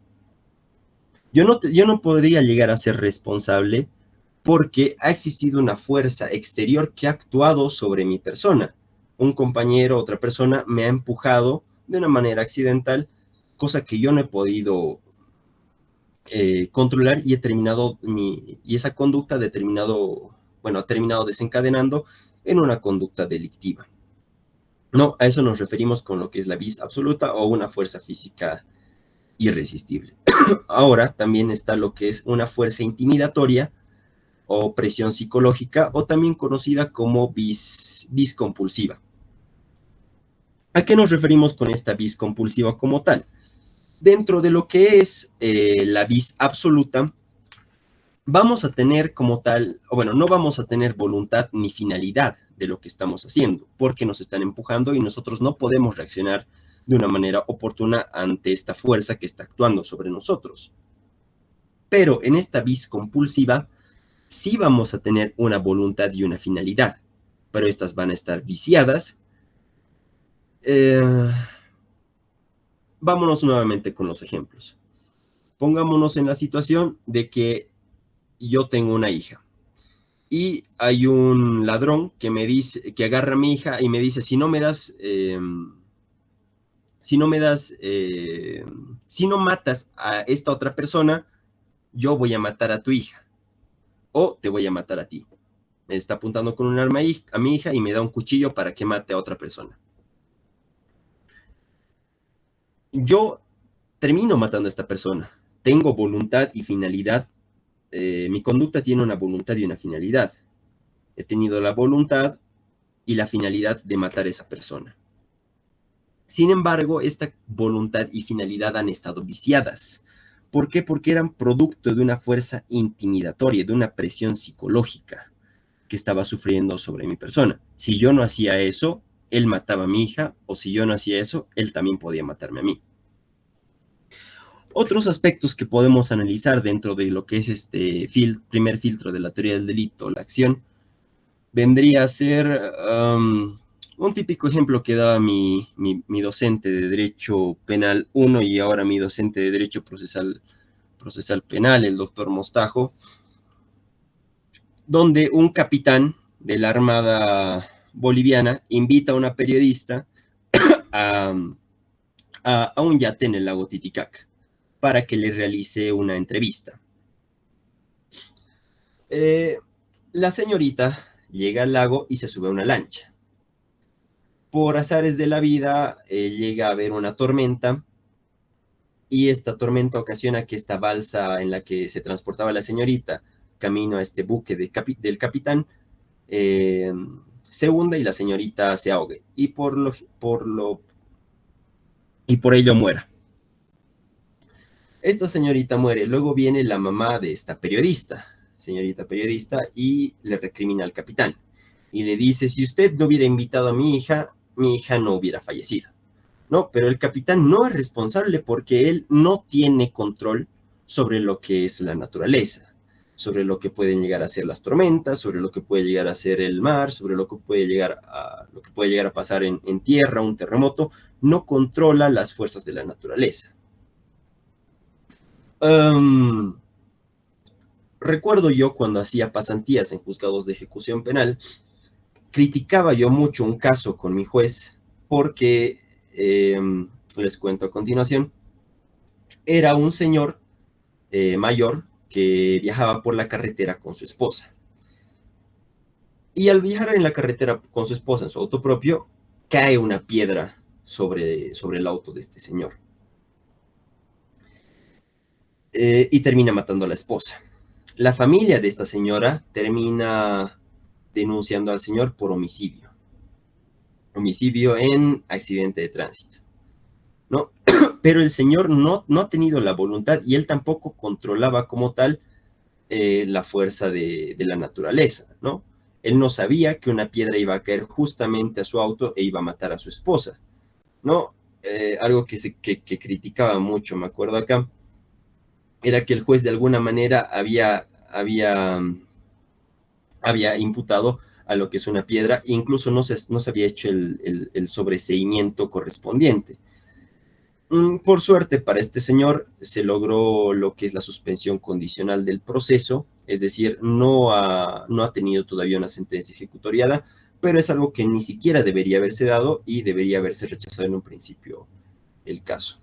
Yo no podría llegar a ser responsable porque ha existido una fuerza exterior que ha actuado sobre mi persona. Un compañero, otra persona, me ha empujado de una manera accidental, cosa que yo no he podido controlar y esa conducta ha terminado desencadenando en una conducta delictiva. No, a eso nos referimos con lo que es la vis absoluta o una fuerza física irresistible. Ahora también está lo que es una fuerza intimidatoria o presión psicológica o también conocida como vis compulsiva. ¿A qué nos referimos con esta vis compulsiva como tal? Dentro de lo que es la vis absoluta, vamos a tener como tal, o bueno, no vamos a tener voluntad ni finalidad de lo que estamos haciendo, porque nos están empujando y nosotros no podemos reaccionar de una manera oportuna ante esta fuerza que está actuando sobre nosotros. Pero en esta vis compulsiva sí vamos a tener una voluntad y una finalidad, pero estas van a estar viciadas Vámonos nuevamente con los ejemplos. Pongámonos en la situación de que yo tengo una hija y hay un ladrón que me dice, que agarra a mi hija y me dice, si no me das, si no matas a esta otra persona, yo voy a matar a tu hija o te voy a matar a ti. Me está apuntando con un arma a mi hija y me da un cuchillo para que mate a otra persona. Yo termino matando a esta persona. Tengo voluntad y finalidad. Mi conducta tiene una voluntad y una finalidad. He tenido la voluntad y la finalidad de matar a esa persona. Sin embargo, esta voluntad y finalidad han estado viciadas. ¿Por qué? Porque eran producto de una fuerza intimidatoria, de una presión psicológica que estaba sufriendo sobre mi persona. Si yo no hacía eso, él mataba a mi hija, o si yo no hacía eso, él también podía matarme a mí. Otros aspectos que podemos analizar dentro de lo que es este primer filtro de la teoría del delito, la acción, vendría a ser un típico ejemplo que daba mi docente de Derecho Penal 1 y ahora mi docente de Derecho Procesal Penal, el doctor Mostajo, donde un capitán de la Armada Boliviana invita a una periodista a, a un yate en el lago Titicaca para que le realice una entrevista. La señorita llega al lago y se sube a una lancha. Por azares de la vida, llega a haber una tormenta y esta tormenta ocasiona que esta balsa en la que se transportaba la señorita, camino a este buque del capitán, se hunda y la señorita se ahogue y por ello muera. Esta señorita muere, luego viene la mamá de esta periodista, señorita periodista, y le recrimina al capitán. Y le dice, si usted no hubiera invitado a mi hija no hubiera fallecido. No, pero el capitán no es responsable porque él no tiene control sobre lo que es la naturaleza, sobre lo que pueden llegar a ser las tormentas, sobre lo que puede llegar a ser el mar, sobre lo que puede llegar a pasar en tierra, un terremoto. No controla las fuerzas de la naturaleza. Recuerdo yo cuando hacía pasantías en juzgados de ejecución penal, criticaba yo mucho un caso con mi juez porque, les cuento a continuación, era un señor mayor que viajaba por la carretera con su esposa. Y al viajar en la carretera con su esposa en su auto propio, cae una piedra sobre el auto de este señor. Y termina matando a la esposa. La familia de esta señora termina denunciando al señor por homicidio. Homicidio en accidente de tránsito, ¿no? Pero el señor no ha tenido la voluntad y él tampoco controlaba como tal la fuerza de la naturaleza, ¿no? Él no sabía que una piedra iba a caer justamente a su auto e iba a matar a su esposa, ¿no? Algo que criticaba mucho, me acuerdo acá, era que el juez de alguna manera había imputado a lo que es una piedra, e incluso no se había hecho el sobreseimiento correspondiente. Por suerte para este señor se logró lo que es la suspensión condicional del proceso, es decir, no ha tenido todavía una sentencia ejecutoriada, pero es algo que ni siquiera debería haberse dado y debería haberse rechazado en un principio el caso.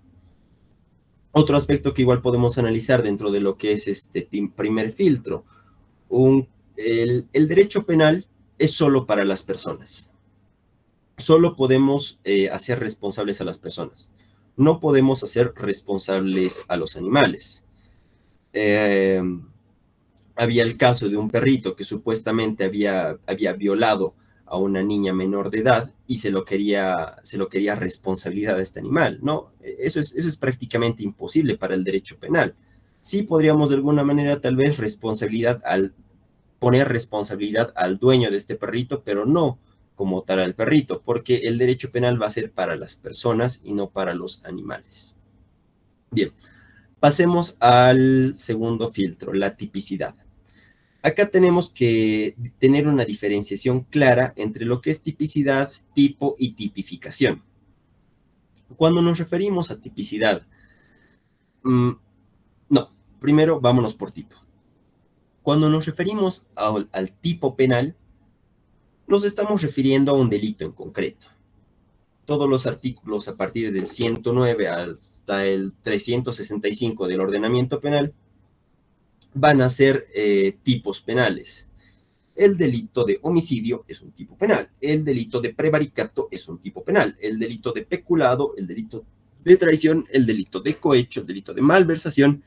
Otro aspecto que igual podemos analizar dentro de lo que es este primer filtro, el derecho penal es solo para las personas. Solo podemos hacer responsables a las personas. No podemos hacer responsables a los animales. Había el caso de un perrito que supuestamente había violado a una niña menor de edad y se lo quería responsabilidad a este animal, ¿no? Eso es prácticamente imposible para el derecho penal. Sí podríamos de alguna manera tal vez poner responsabilidad al dueño de este perrito, pero no como tal al perrito, porque el derecho penal va a ser para las personas y no para los animales. Bien, pasemos al segundo filtro, la tipicidad. Acá tenemos que tener una diferenciación clara entre lo que es tipicidad, tipo y tipificación. Cuando nos referimos a tipicidad, no, primero vámonos por tipo. Cuando nos referimos al tipo penal, nos estamos refiriendo a un delito en concreto. Todos los artículos a partir del 109 hasta el 365 del ordenamiento penal van a ser tipos penales. El delito de homicidio es un tipo penal, el delito de prevaricato es un tipo penal, el delito de peculado, el delito de traición, el delito de cohecho, el delito de malversación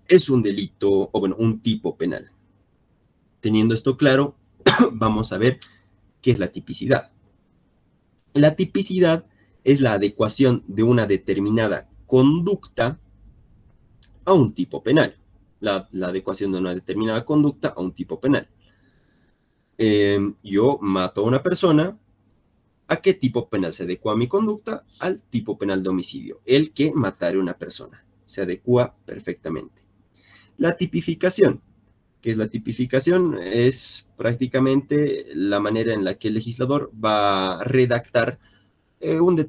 es un delito, o bueno, un tipo penal. Teniendo esto claro, vamos a ver qué es la tipicidad. La tipicidad es la adecuación de una determinada conducta a un tipo penal. La adecuación de una determinada conducta a un tipo penal. Yo mato a una persona, ¿a qué tipo penal se adecua mi conducta? Al tipo penal de homicidio, el que matare a una persona. Se adecua perfectamente. La tipificación. ¿Qué es la tipificación? Es prácticamente la manera en la que el legislador va a redactar una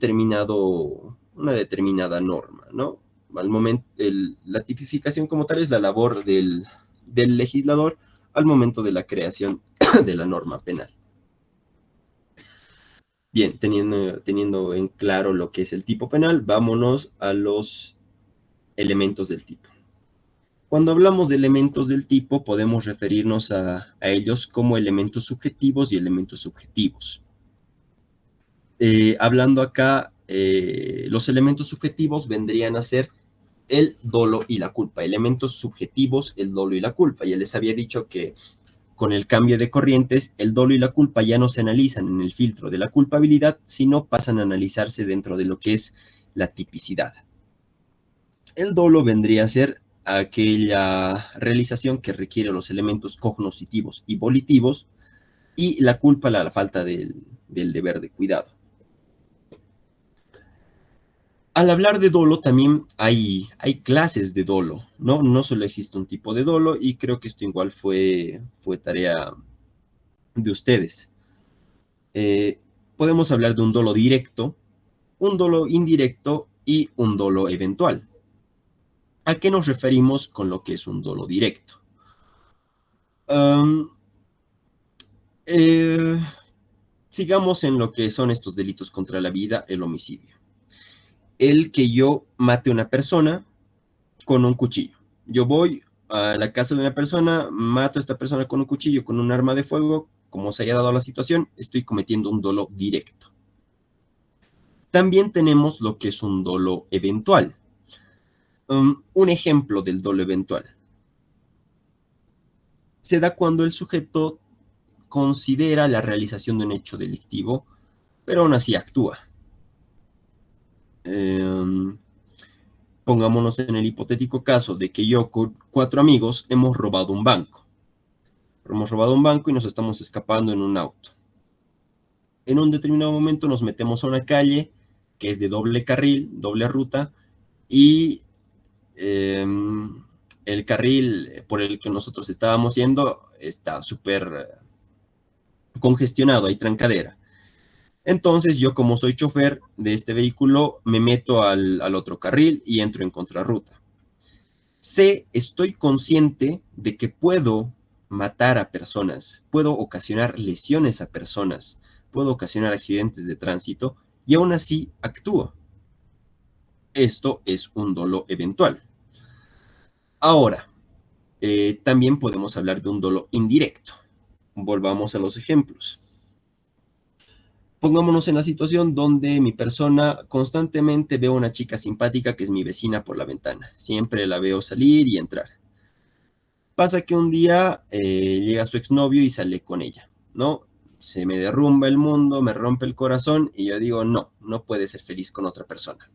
determinada norma, ¿no? Al momento, la tipificación como tal es la labor del legislador al momento de la creación de la norma penal. Bien, teniendo en claro lo que es el tipo penal, vámonos a los elementos del tipo. Cuando hablamos de elementos del tipo, podemos referirnos a ellos como elementos subjetivos y elementos subjetivos. Hablando acá, los elementos subjetivos vendrían a ser el dolo y la culpa. Elementos subjetivos, el dolo y la culpa. Ya les había dicho que con el cambio de corrientes, el dolo y la culpa ya no se analizan en el filtro de la culpabilidad, sino pasan a analizarse dentro de lo que es la tipicidad. El dolo vendría a ser aquella realización que requiere los elementos cognoscitivos y volitivos, y la culpa la falta del deber de cuidado. Al hablar de dolo también hay clases de dolo, ¿no? No solo existe un tipo de dolo, y creo que esto igual fue tarea de ustedes. Podemos hablar de un dolo directo, un dolo indirecto y un dolo eventual. ¿A qué nos referimos con lo que es un dolo directo? Sigamos en lo que son estos delitos contra la vida, el homicidio. El que yo mate a una persona con un cuchillo. Yo voy a la casa de una persona, mato a esta persona con un cuchillo, con un arma de fuego, como se haya dado la situación, estoy cometiendo un dolo directo. También tenemos lo que es un dolo eventual. Un ejemplo del dolo eventual se da cuando el sujeto considera la realización de un hecho delictivo, pero aún así actúa. Pongámonos en el hipotético caso de que yo con 4 amigos hemos robado un banco. Hemos robado un banco y nos estamos escapando en un auto. En un determinado momento nos metemos a una calle que es de doble carril, doble ruta, y el carril por el que nosotros estábamos yendo está súper congestionado, hay trancadera. Entonces yo, como soy chofer de este vehículo, me meto al otro carril y entro en contrarruta. Estoy consciente de que puedo matar a personas, puedo ocasionar lesiones a personas, puedo ocasionar accidentes de tránsito, y aún así actúo. Esto es un dolo eventual. Ahora, también podemos hablar de un dolo indirecto. Volvamos a los ejemplos. Pongámonos en la situación donde mi persona constantemente veo a una chica simpática que es mi vecina por la ventana. Siempre la veo salir y entrar. Pasa que un día llega su exnovio y sale con ella, ¿no? Se me derrumba el mundo, me rompe el corazón, y yo digo, no, no puede ser feliz con otra persona.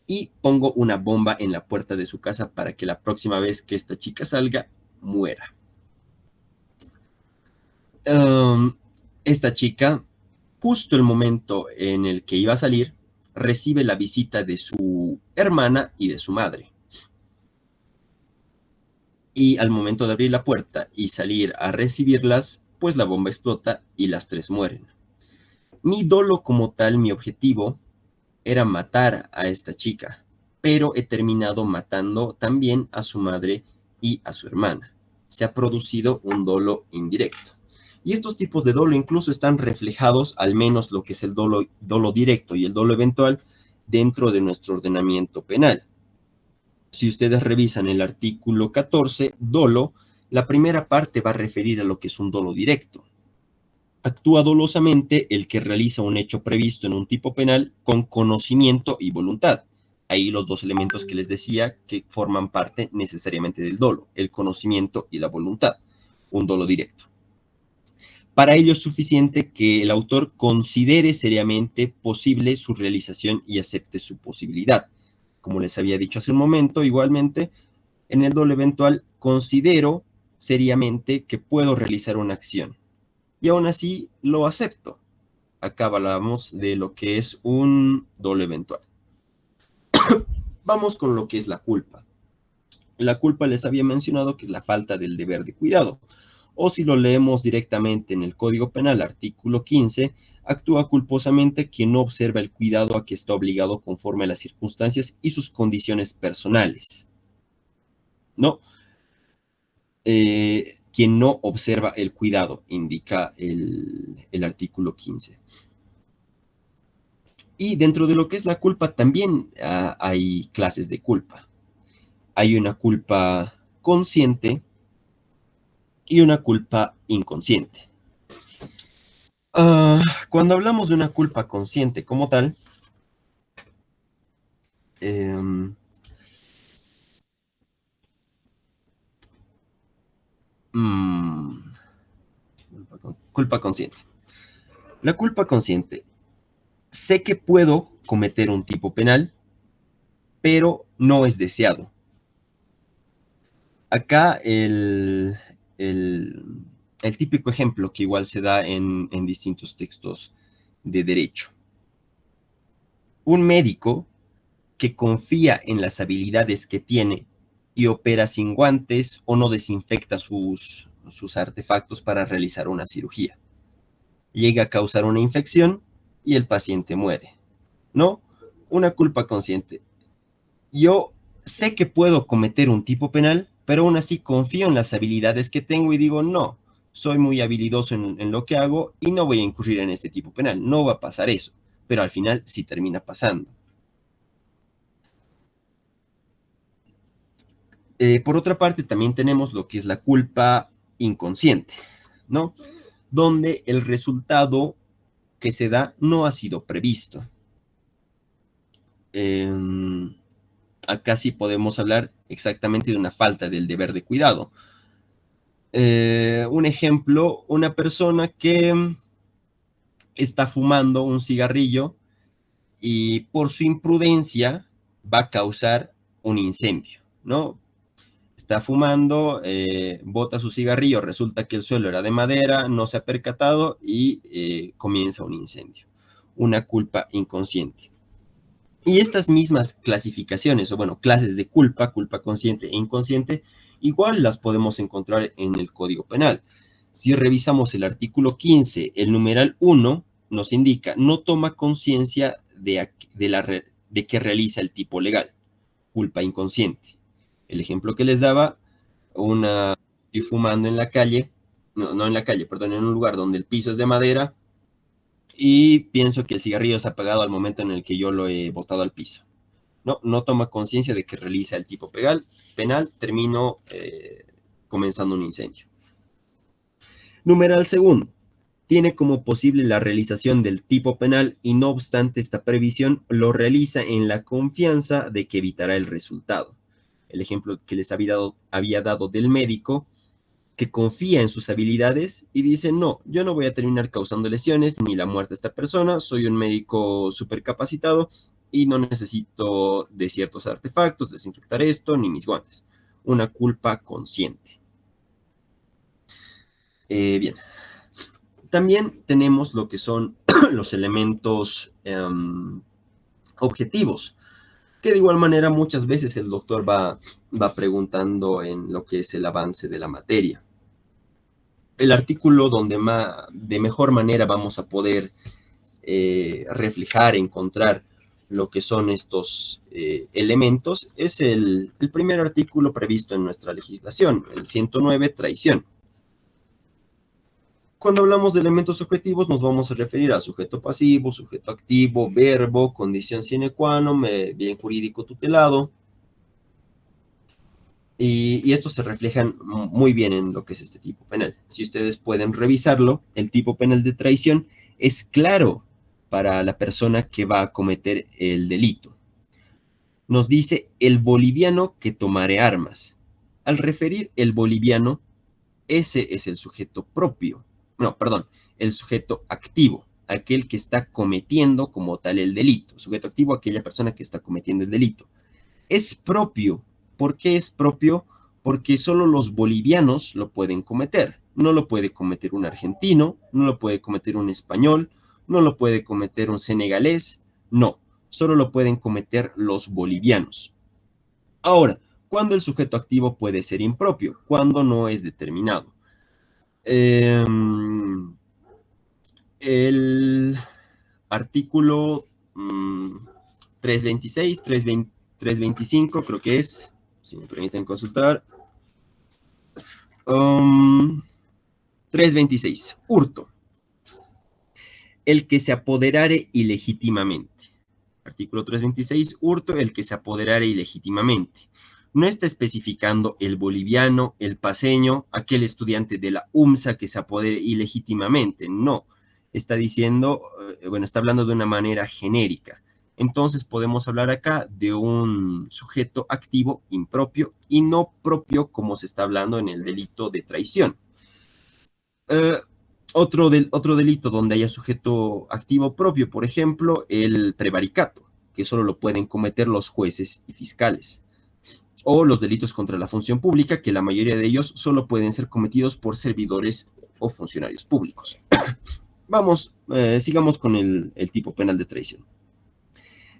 Y pongo una bomba en la puerta de su casa para que la próxima vez que esta chica salga, muera. Esta chica, justo el momento en el que iba a salir, recibe la visita de su hermana y de su madre. Y al momento de abrir la puerta y salir a recibirlas, pues la bomba explota y las 3 mueren. Mi dolo como tal, mi objetivo, era matar a esta chica, pero he terminado matando también a su madre y a su hermana. Se ha producido un dolo indirecto. Y estos tipos de dolo incluso están reflejados, al menos lo que es el dolo directo y el dolo eventual, dentro de nuestro ordenamiento penal. Si ustedes revisan el artículo 14, dolo, la primera parte va a referir a lo que es un dolo directo. Actúa dolosamente el que realiza un hecho previsto en un tipo penal con conocimiento y voluntad. Ahí los dos elementos que les decía que forman parte necesariamente del dolo, el conocimiento y la voluntad, un dolo directo. Para ello es suficiente que el autor considere seriamente posible su realización y acepte su posibilidad. Como les había dicho hace un momento, igualmente, en el dolo eventual considero seriamente que puedo realizar una acción y aún así lo acepto. Acá hablamos de lo que es un dolo eventual. Vamos con lo que es la culpa. La culpa les había mencionado que es la falta del deber de cuidado. O si lo leemos directamente en el Código Penal, artículo 15, actúa culposamente quien no observa el cuidado a que está obligado conforme a las circunstancias y sus condiciones personales. ¿No? Quien no observa el cuidado, indica el artículo 15. Y dentro de lo que es la culpa también hay clases de culpa. Hay una culpa consciente y una culpa inconsciente. Cuando hablamos de una culpa consciente como tal, eh, culpa consciente. La culpa consciente. Sé que puedo cometer un tipo penal, pero no es deseado. Acá el típico ejemplo que igual se da en distintos textos de derecho. Un médico que confía en las habilidades que tiene y opera sin guantes o no desinfecta sus artefactos para realizar una cirugía. Llega a causar una infección y el paciente muere. ¿No? Una culpa consciente. Yo sé que puedo cometer un tipo penal, pero aún así confío en las habilidades que tengo y digo, no, soy muy habilidoso en lo que hago y no voy a incurrir en este tipo penal, no va a pasar eso, pero al final sí termina pasando. Por otra parte, también tenemos lo que es la culpa inconsciente, ¿no? Donde el resultado que se da no ha sido previsto. Acá sí podemos hablar exactamente de una falta del deber de cuidado. Un ejemplo, una persona que está fumando un cigarrillo y por su imprudencia va a causar un incendio, ¿no? Está fumando, bota su cigarrillo, resulta que el suelo era de madera, no se ha percatado y comienza un incendio. Una culpa inconsciente. Y estas mismas clasificaciones, o bueno, clases de culpa, culpa consciente e inconsciente, igual las podemos encontrar en el Código Penal. Si revisamos el artículo 15, el numeral 1 nos indica, no toma conciencia de que realiza el tipo legal, culpa inconsciente. El ejemplo que les daba, estoy fumando en la calle, no en la calle, perdón, en un lugar donde el piso es de madera y pienso que el cigarrillo se ha apagado al momento en el que yo lo he botado al piso. No toma conciencia de que realiza el tipo penal, termino comenzando un incendio. Numeral segundo. Tiene como posible la realización del tipo penal y no obstante esta previsión lo realiza en la confianza de que evitará el resultado. El ejemplo que les había dado del médico que confía en sus habilidades y dice, no, yo no voy a terminar causando lesiones ni la muerte a esta persona, soy un médico súper capacitado y no necesito de ciertos artefactos, desinfectar esto, ni mis guantes. Una culpa consciente. Bien. También tenemos lo que son los elementos objetivos, que de igual manera muchas veces el doctor va preguntando en lo que es el avance de la materia. El artículo donde de mejor manera vamos a poder reflejar, encontrar lo que son estos elementos es el primer artículo previsto en nuestra legislación, el 109, traición. Cuando hablamos de elementos objetivos, nos vamos a referir a sujeto pasivo, sujeto activo, verbo, condición sine qua non, bien jurídico tutelado. Y estos se reflejan muy bien en lo que es este tipo penal. Si ustedes pueden revisarlo, el tipo penal de traición es claro para la persona que va a cometer el delito. Nos dice el boliviano que tomare armas. Al referir el boliviano, ese es el sujeto propio. No, perdón, el sujeto activo, aquel que está cometiendo como tal el delito. Sujeto activo, aquella persona que está cometiendo el delito. Es propio. ¿Por qué es propio? Porque solo los bolivianos lo pueden cometer. No lo puede cometer un argentino, no lo puede cometer un español, no lo puede cometer un senegalés, no. Solo lo pueden cometer los bolivianos. Ahora, ¿cuándo el sujeto activo puede ser impropio? Cuando no es determinado. El artículo 326, 325, creo que es, si me permiten consultar. 326, hurto. El que se apoderare ilegítimamente. Artículo 326, hurto, el que se apoderare ilegítimamente. No está especificando el boliviano, el paseño, aquel estudiante de la UMSA que se apodere ilegítimamente. No, está diciendo, bueno, está hablando de una manera genérica. Entonces podemos hablar acá de un sujeto activo impropio y no propio como se está hablando en el delito de traición. Otro delito donde haya sujeto activo propio, por ejemplo, el prevaricato, que solo lo pueden cometer los jueces y fiscales. O los delitos contra la función pública, que la mayoría de ellos solo pueden ser cometidos por servidores o funcionarios públicos. Sigamos con el tipo penal de traición.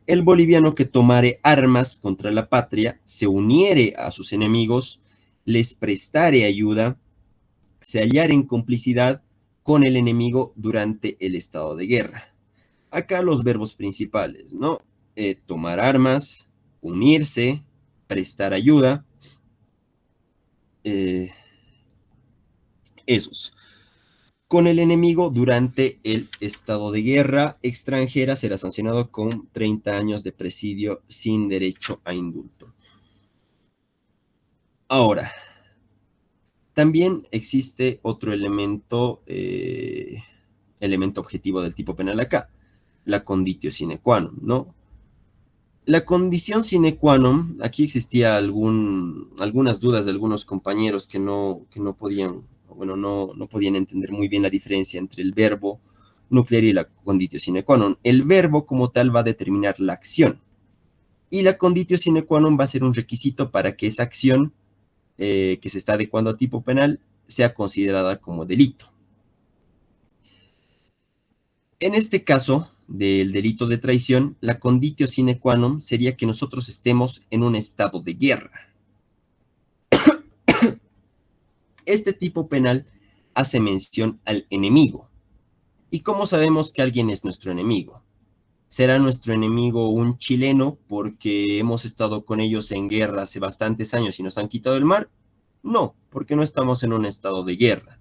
El boliviano que tomare armas contra la patria, se uniere a sus enemigos, les prestare ayuda, se hallare en complicidad con el enemigo durante el estado de guerra. Acá los verbos principales, ¿no? Tomar armas, unirse, prestar ayuda, esos. Con el enemigo durante el estado de guerra extranjera será sancionado con 30 años de presidio sin derecho a indulto. Ahora, también existe otro elemento objetivo del tipo penal acá, la conditio sine qua non, ¿no? La condición sine qua non, aquí existía algunas dudas de algunos compañeros que no podían, bueno, no podían entender muy bien la diferencia entre el verbo nuclear y la conditio sine qua non. El verbo como tal va a determinar la acción, y la conditio sine qua non va a ser un requisito para que esa acción que se está adecuando al tipo penal sea considerada como delito. En este caso del delito de traición, la conditio sine qua non sería que nosotros estemos en un estado de guerra. Este tipo penal hace mención al enemigo. ¿Y cómo sabemos que alguien es nuestro enemigo? ¿Será nuestro enemigo un chileno porque hemos estado con ellos en guerra hace bastantes años y nos han quitado el mar? No, porque no estamos en un estado de guerra.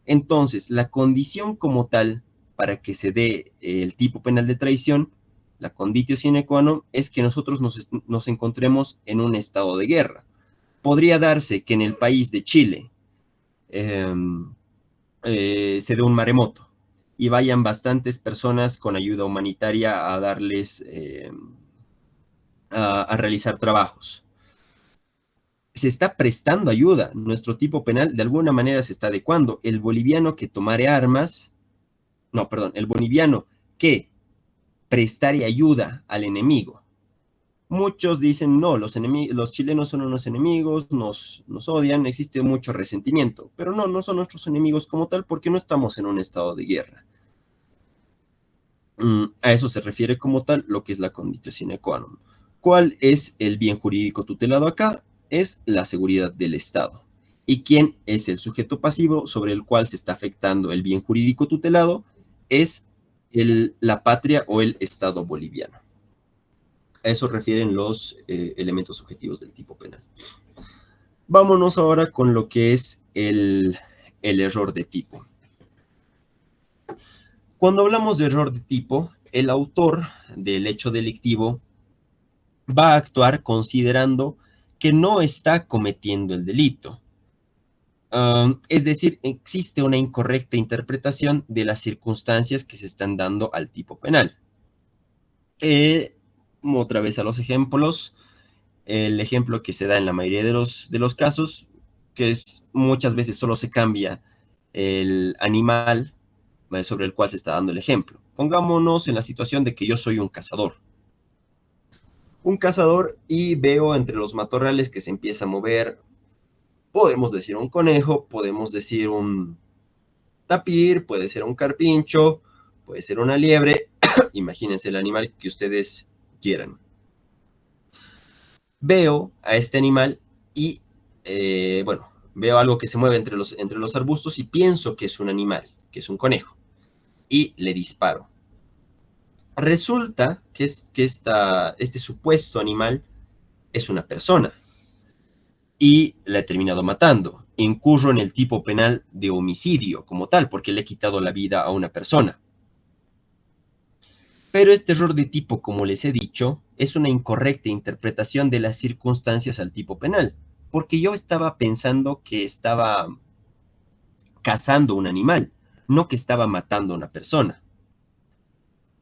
Entonces, la condición como tal para que se dé el tipo penal de traición, la conditio sine qua non, es que nosotros nos encontremos en un estado de guerra. Podría darse que en el país de Chile se dé un maremoto y vayan bastantes personas con ayuda humanitaria a darles, a realizar trabajos. Se está prestando ayuda, nuestro tipo penal de alguna manera se está adecuando. El boliviano que tomare armas, el boliviano que prestare ayuda al enemigo. Muchos dicen, no, los chilenos son unos enemigos, nos odian, existe mucho resentimiento, pero no son nuestros enemigos como tal porque no estamos en un estado de guerra. A eso se refiere como tal lo que es la conditio sine qua non. ¿Cuál es el bien jurídico tutelado acá? Es la seguridad del Estado. ¿Y quién es el sujeto pasivo sobre el cual se está afectando el bien jurídico tutelado? Es la patria o el Estado boliviano. A eso refieren los elementos objetivos del tipo penal. Vámonos ahora con lo que es el error de tipo. Cuando hablamos de error de tipo, el autor del hecho delictivo va a actuar considerando que no está cometiendo el delito. Es decir, existe una incorrecta interpretación de las circunstancias que se están dando al tipo penal. Otra vez a los ejemplos. El ejemplo que se da en la mayoría de los casos, que es muchas veces solo se cambia el animal sobre el cual se está dando el ejemplo. Pongámonos en la situación de que yo soy un cazador. Un cazador y veo entre los matorrales que se empieza a mover, podemos decir un conejo, podemos decir un tapir, puede ser un carpincho, puede ser una liebre, imagínense el animal que ustedes quieran. Veo a este animal y, bueno, veo algo que se mueve entre los arbustos y pienso que es un animal, que es un conejo, y le disparo. Resulta que este supuesto animal es una persona y la he terminado matando. Incurro en el tipo penal de homicidio como tal, porque le he quitado la vida a una persona. Pero este error de tipo, como les he dicho, es una incorrecta interpretación de las circunstancias al tipo penal, porque yo estaba pensando que estaba cazando un animal, no que estaba matando a una persona.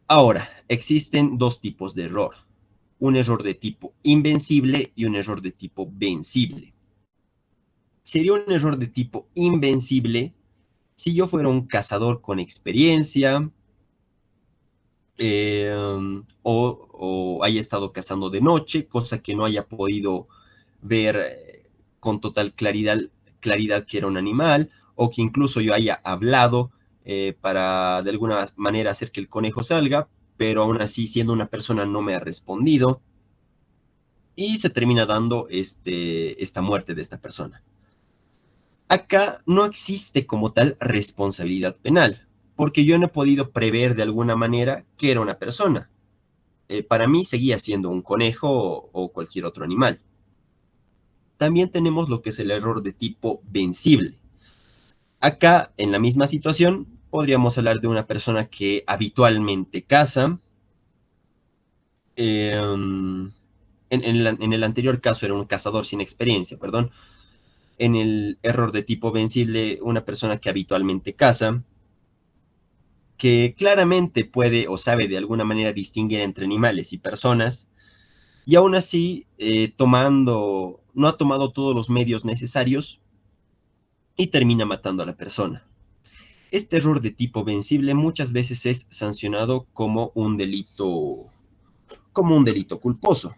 Ahora, existen dos tipos de error, un error de tipo invencible y un error de tipo vencible. Sería un error de tipo invencible si yo fuera un cazador con experiencia, o haya estado cazando de noche, cosa que no haya podido ver con total claridad que era un animal, o que incluso yo haya hablado para de alguna manera hacer que el conejo salga, pero aún así siendo una persona no me ha respondido, y se termina dando esta muerte de esta persona. Acá no existe como tal responsabilidad penal, porque yo no he podido prever de alguna manera que era una persona. Para mí seguía siendo un conejo o cualquier otro animal. También tenemos lo que es el error de tipo vencible. Acá, en la misma situación, podríamos hablar de una persona que habitualmente caza. En el anterior caso era un cazador sin experiencia, perdón. En el error de tipo vencible, una persona que habitualmente caza, que claramente puede o sabe de alguna manera distinguir entre animales y personas, y aún así no ha tomado todos los medios necesarios y termina matando a la persona. Este error de tipo vencible muchas veces es sancionado como un delito culposo.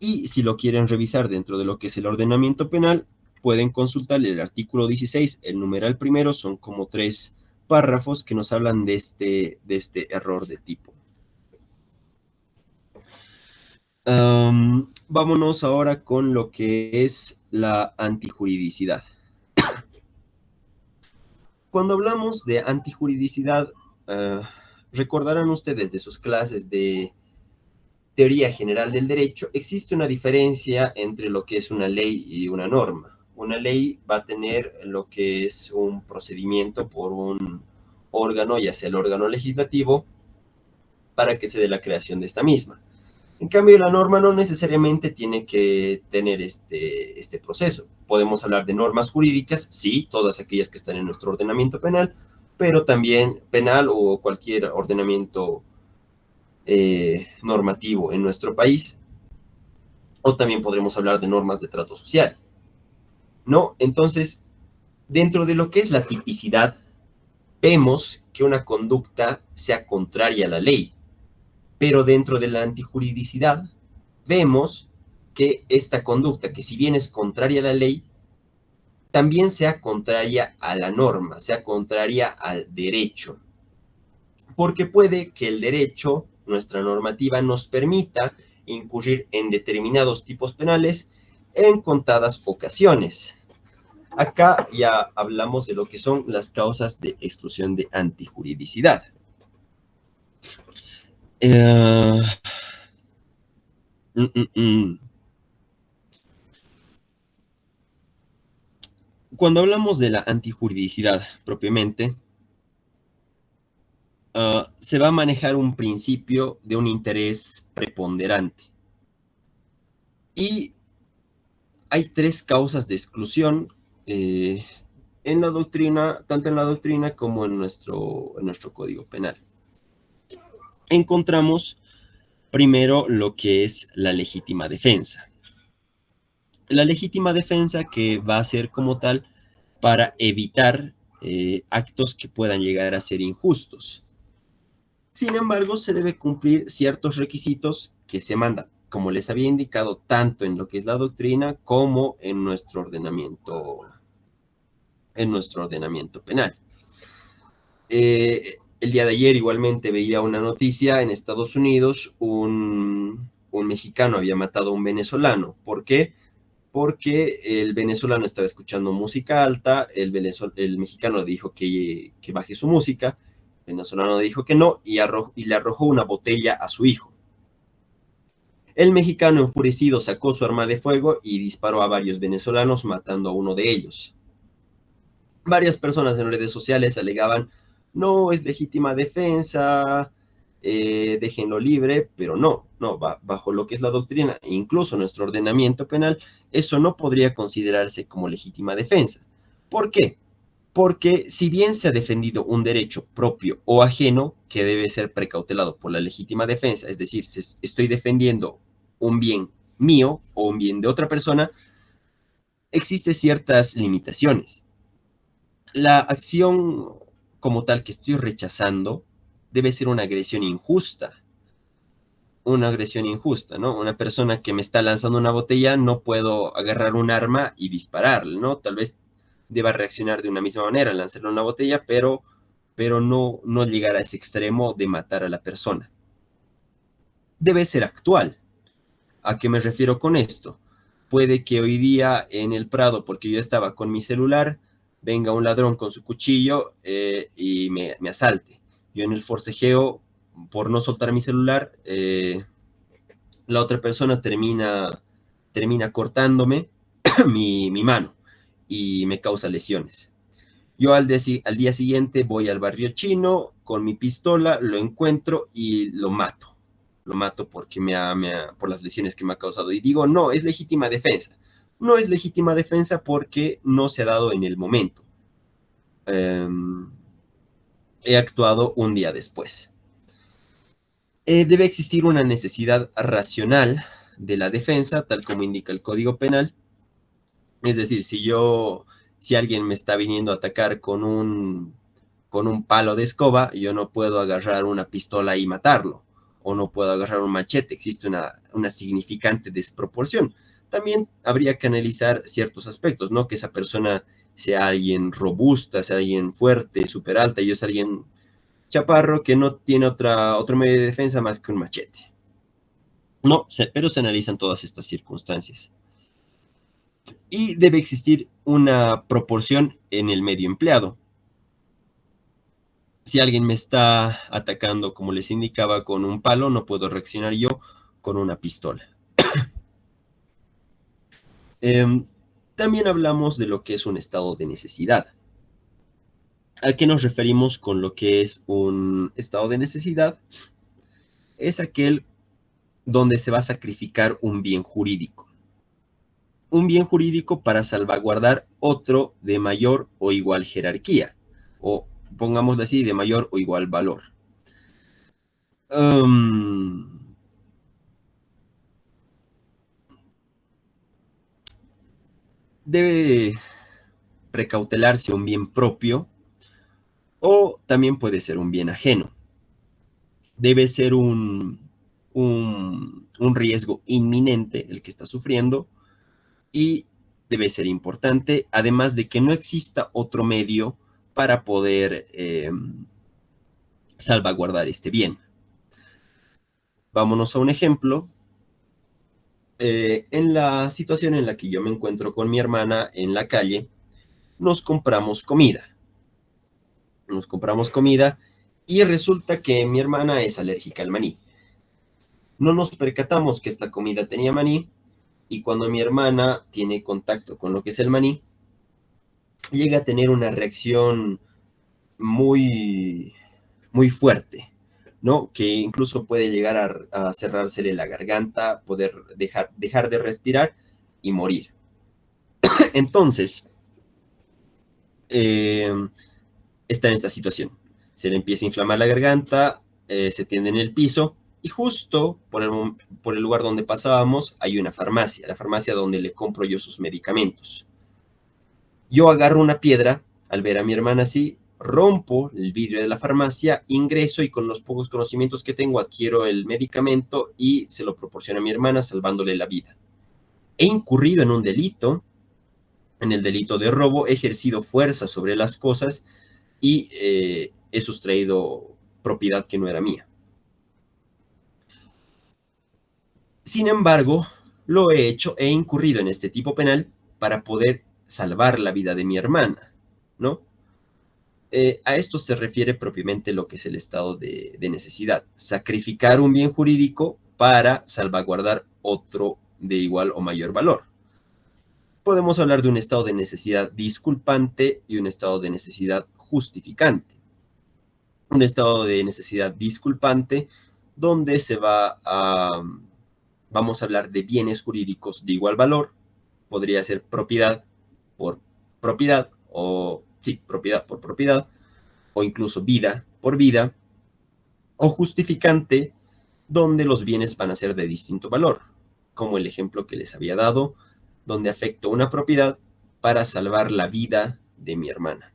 Y si lo quieren revisar dentro de lo que es el ordenamiento penal, pueden consultar el artículo 16, el numeral primero, son como 3 párrafos que nos hablan de este error de tipo. Vámonos ahora con lo que es la antijuridicidad. Cuando hablamos de antijuridicidad, recordarán ustedes de sus clases de teoría general del derecho, existe una diferencia entre lo que es una ley y una norma. Una ley va a tener lo que es un procedimiento por un órgano, ya sea el órgano legislativo, para que se dé la creación de esta misma. En cambio, la norma no necesariamente tiene que tener este proceso. Podemos hablar de normas jurídicas, sí, todas aquellas que están en nuestro ordenamiento penal, pero también penal o cualquier ordenamiento normativo en nuestro país. O también podremos hablar de normas de trato social, ¿no? Entonces, dentro de lo que es la tipicidad, vemos que una conducta sea contraria a la ley, pero dentro de la antijuridicidad, vemos que esta conducta, que si bien es contraria a la ley, también sea contraria a la norma, sea contraria al derecho. Porque puede que el derecho, nuestra normativa, nos permita incurrir en determinados tipos penales en contadas ocasiones. Acá ya hablamos de lo que son las causas de exclusión de antijuridicidad. Mm, mm, mm. Cuando hablamos de la antijuridicidad propiamente, se va a manejar un principio de un interés preponderante. Y hay tres causas de exclusión en la doctrina, tanto en la doctrina como en nuestro Código Penal. Encontramos primero lo que es la legítima defensa. La legítima defensa que va a ser como tal para evitar actos que puedan llegar a ser injustos. Sin embargo, se debe cumplir ciertos requisitos que se mandan, como les había indicado, tanto en lo que es la doctrina como en nuestro ordenamiento penal. El día de ayer igualmente veía una noticia en Estados Unidos, un mexicano había matado a un venezolano. ¿Por qué? Porque el venezolano estaba escuchando música alta, el mexicano le dijo que baje su música, el venezolano le dijo que no y le arrojó una botella a su hijo. El mexicano enfurecido sacó su arma de fuego y disparó a varios venezolanos, matando a uno de ellos. Varias personas en redes sociales alegaban, no, es legítima defensa, déjenlo libre, pero no, bajo lo que es la doctrina e incluso nuestro ordenamiento penal, eso no podría considerarse como legítima defensa. ¿Por qué? Porque si bien se ha defendido un derecho propio o ajeno que debe ser precautelado por la legítima defensa, es decir, si estoy defendiendo un bien mío o un bien de otra persona, existen ciertas limitaciones. La acción como tal que estoy rechazando debe ser una agresión injusta, ¿no? Una persona que me está lanzando una botella, no puedo agarrar un arma y dispararle, ¿no? Tal vez deba reaccionar de una misma manera, lanzarle una botella, pero no llegar a ese extremo de matar a la persona. Debe ser actual. ¿A qué me refiero con esto? Puede que hoy día en el Prado, porque yo estaba con mi celular, venga un ladrón con su cuchillo y me asalte. Yo en el forcejeo, por no soltar mi celular, la otra persona termina cortándome mi mano y me causa lesiones. Yo al día siguiente voy al barrio chino con mi pistola, lo encuentro y lo mato. Lo mato porque por las lesiones que me ha causado. Y digo, no, es legítima defensa. No es legítima defensa porque no se ha dado en el momento. He actuado un día después. Debe existir una necesidad racional de la defensa, tal como indica el Código Penal. Es decir, si alguien me está viniendo a atacar con un palo de escoba, yo no puedo agarrar una pistola y matarlo, o no puedo agarrar un machete, existe una significante desproporción. También habría que analizar ciertos aspectos, ¿no? Que esa persona sea alguien robusta, sea alguien fuerte, súper alta, y yo sea alguien chaparro que no tiene otro medio de defensa más que un machete. No, pero se analizan todas estas circunstancias. Y debe existir una proporción en el medio empleado. Si alguien me está atacando, como les indicaba, con un palo, no puedo reaccionar yo con una pistola. También hablamos de lo que es un estado de necesidad. ¿A qué nos referimos con lo que es un estado de necesidad? Es aquel donde se va a sacrificar un bien jurídico. Un bien jurídico para salvaguardar otro de mayor o igual jerarquía, o pongámoslo así, de mayor o igual valor. Debe precautelarse un bien propio o también puede ser un bien ajeno. Debe ser un riesgo inminente el que está sufriendo y debe ser importante, además de que no exista otro medio para poder salvaguardar este bien. Vámonos a un ejemplo. En la situación en la que yo me encuentro con mi hermana en la calle, nos compramos comida. Nos compramos comida y resulta que mi hermana es alérgica al maní. No nos percatamos que esta comida tenía maní, y cuando mi hermana tiene contacto con lo que es el maní, llega a tener una reacción muy, muy fuerte, ¿no? Que incluso puede llegar a cerrársele la garganta, poder dejar de respirar y morir. Entonces, eh, está en esta situación. Se le empieza a inflamar la garganta, se tiende en el piso, y justo por el lugar donde pasábamos hay una farmacia, la farmacia donde le compro yo sus medicamentos. Yo agarro una piedra, al ver a mi hermana así, rompo el vidrio de la farmacia, ingreso y con los pocos conocimientos que tengo adquiero el medicamento y se lo proporciono a mi hermana salvándole la vida. He incurrido en un delito, en el delito de robo, he ejercido fuerza sobre las cosas y he sustraído propiedad que no era mía. Sin embargo, lo he hecho, he incurrido en este tipo penal para poder salvar la vida de mi hermana, ¿no? A esto se refiere propiamente lo que es el estado de necesidad, sacrificar un bien jurídico para salvaguardar otro de igual o mayor valor. Podemos hablar de un estado de necesidad disculpante y un estado de necesidad justificante. Un estado de necesidad disculpante donde vamos a hablar de bienes jurídicos de igual valor, podría ser propiedad por propiedad, o sí, propiedad por propiedad, o incluso vida por vida, o justificante, donde los bienes van a ser de distinto valor, como el ejemplo que les había dado, donde afecto una propiedad para salvar la vida de mi hermana.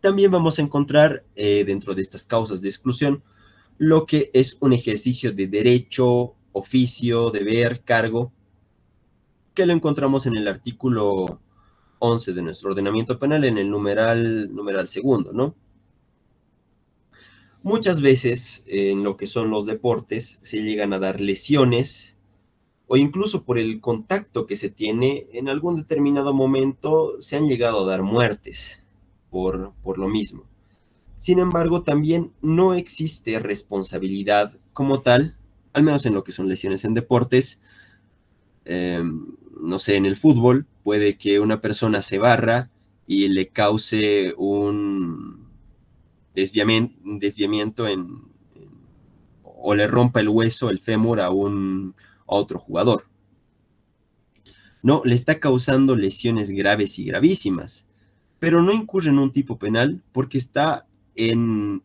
También vamos a encontrar dentro de estas causas de exclusión lo que es un ejercicio de derecho, oficio, deber, cargo, que lo encontramos en el artículo 11 de nuestro ordenamiento penal en el numeral segundo, ¿no? Muchas veces en lo que son los deportes se llegan a dar lesiones o incluso por el contacto que se tiene en algún determinado momento se han llegado a dar muertes por lo mismo. Sin embargo, también no existe responsabilidad como tal, al menos en lo que son lesiones en deportes. No sé, en el fútbol puede que una persona se barra y le cause un desviamiento o le rompa el hueso, el fémur a otro jugador. No, le está causando lesiones graves y gravísimas, pero no incurre en un tipo penal porque está en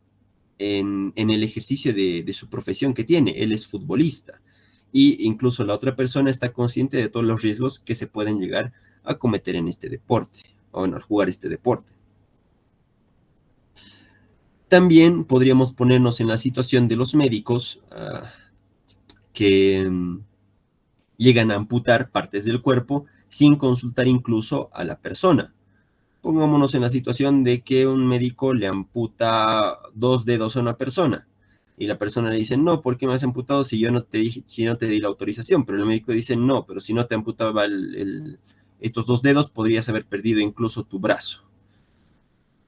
el ejercicio de su profesión que tiene. Él es futbolista y incluso la otra persona está consciente de todos los riesgos que se pueden llegar a cometer en este deporte, o al jugar este deporte. También podríamos ponernos en la situación de los médicos que llegan a amputar partes del cuerpo sin consultar incluso a la persona. Pongámonos en la situación de que un médico le amputa 2 dedos a una persona y la persona le dice, no, ¿por qué me has amputado si yo no te di la autorización? Pero el médico dice, no, pero si no te amputaba estos 2 dedos, podrías haber perdido incluso tu brazo.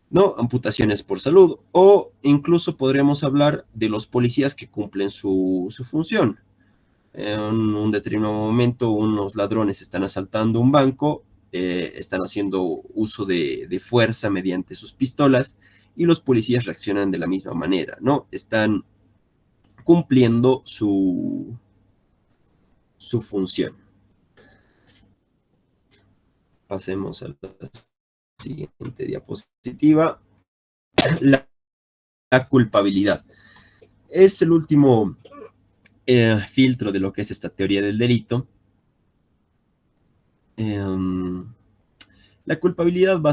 ¿No? Amputaciones por salud, o incluso podríamos hablar de los policías que cumplen su función. En un determinado momento unos ladrones están asaltando un banco, están haciendo uso de fuerza mediante sus pistolas y los policías reaccionan de la misma manera, ¿no? Están cumpliendo su función. Pasemos a la siguiente diapositiva. La culpabilidad. Es el último filtro de lo que es esta teoría del delito. La culpabilidad va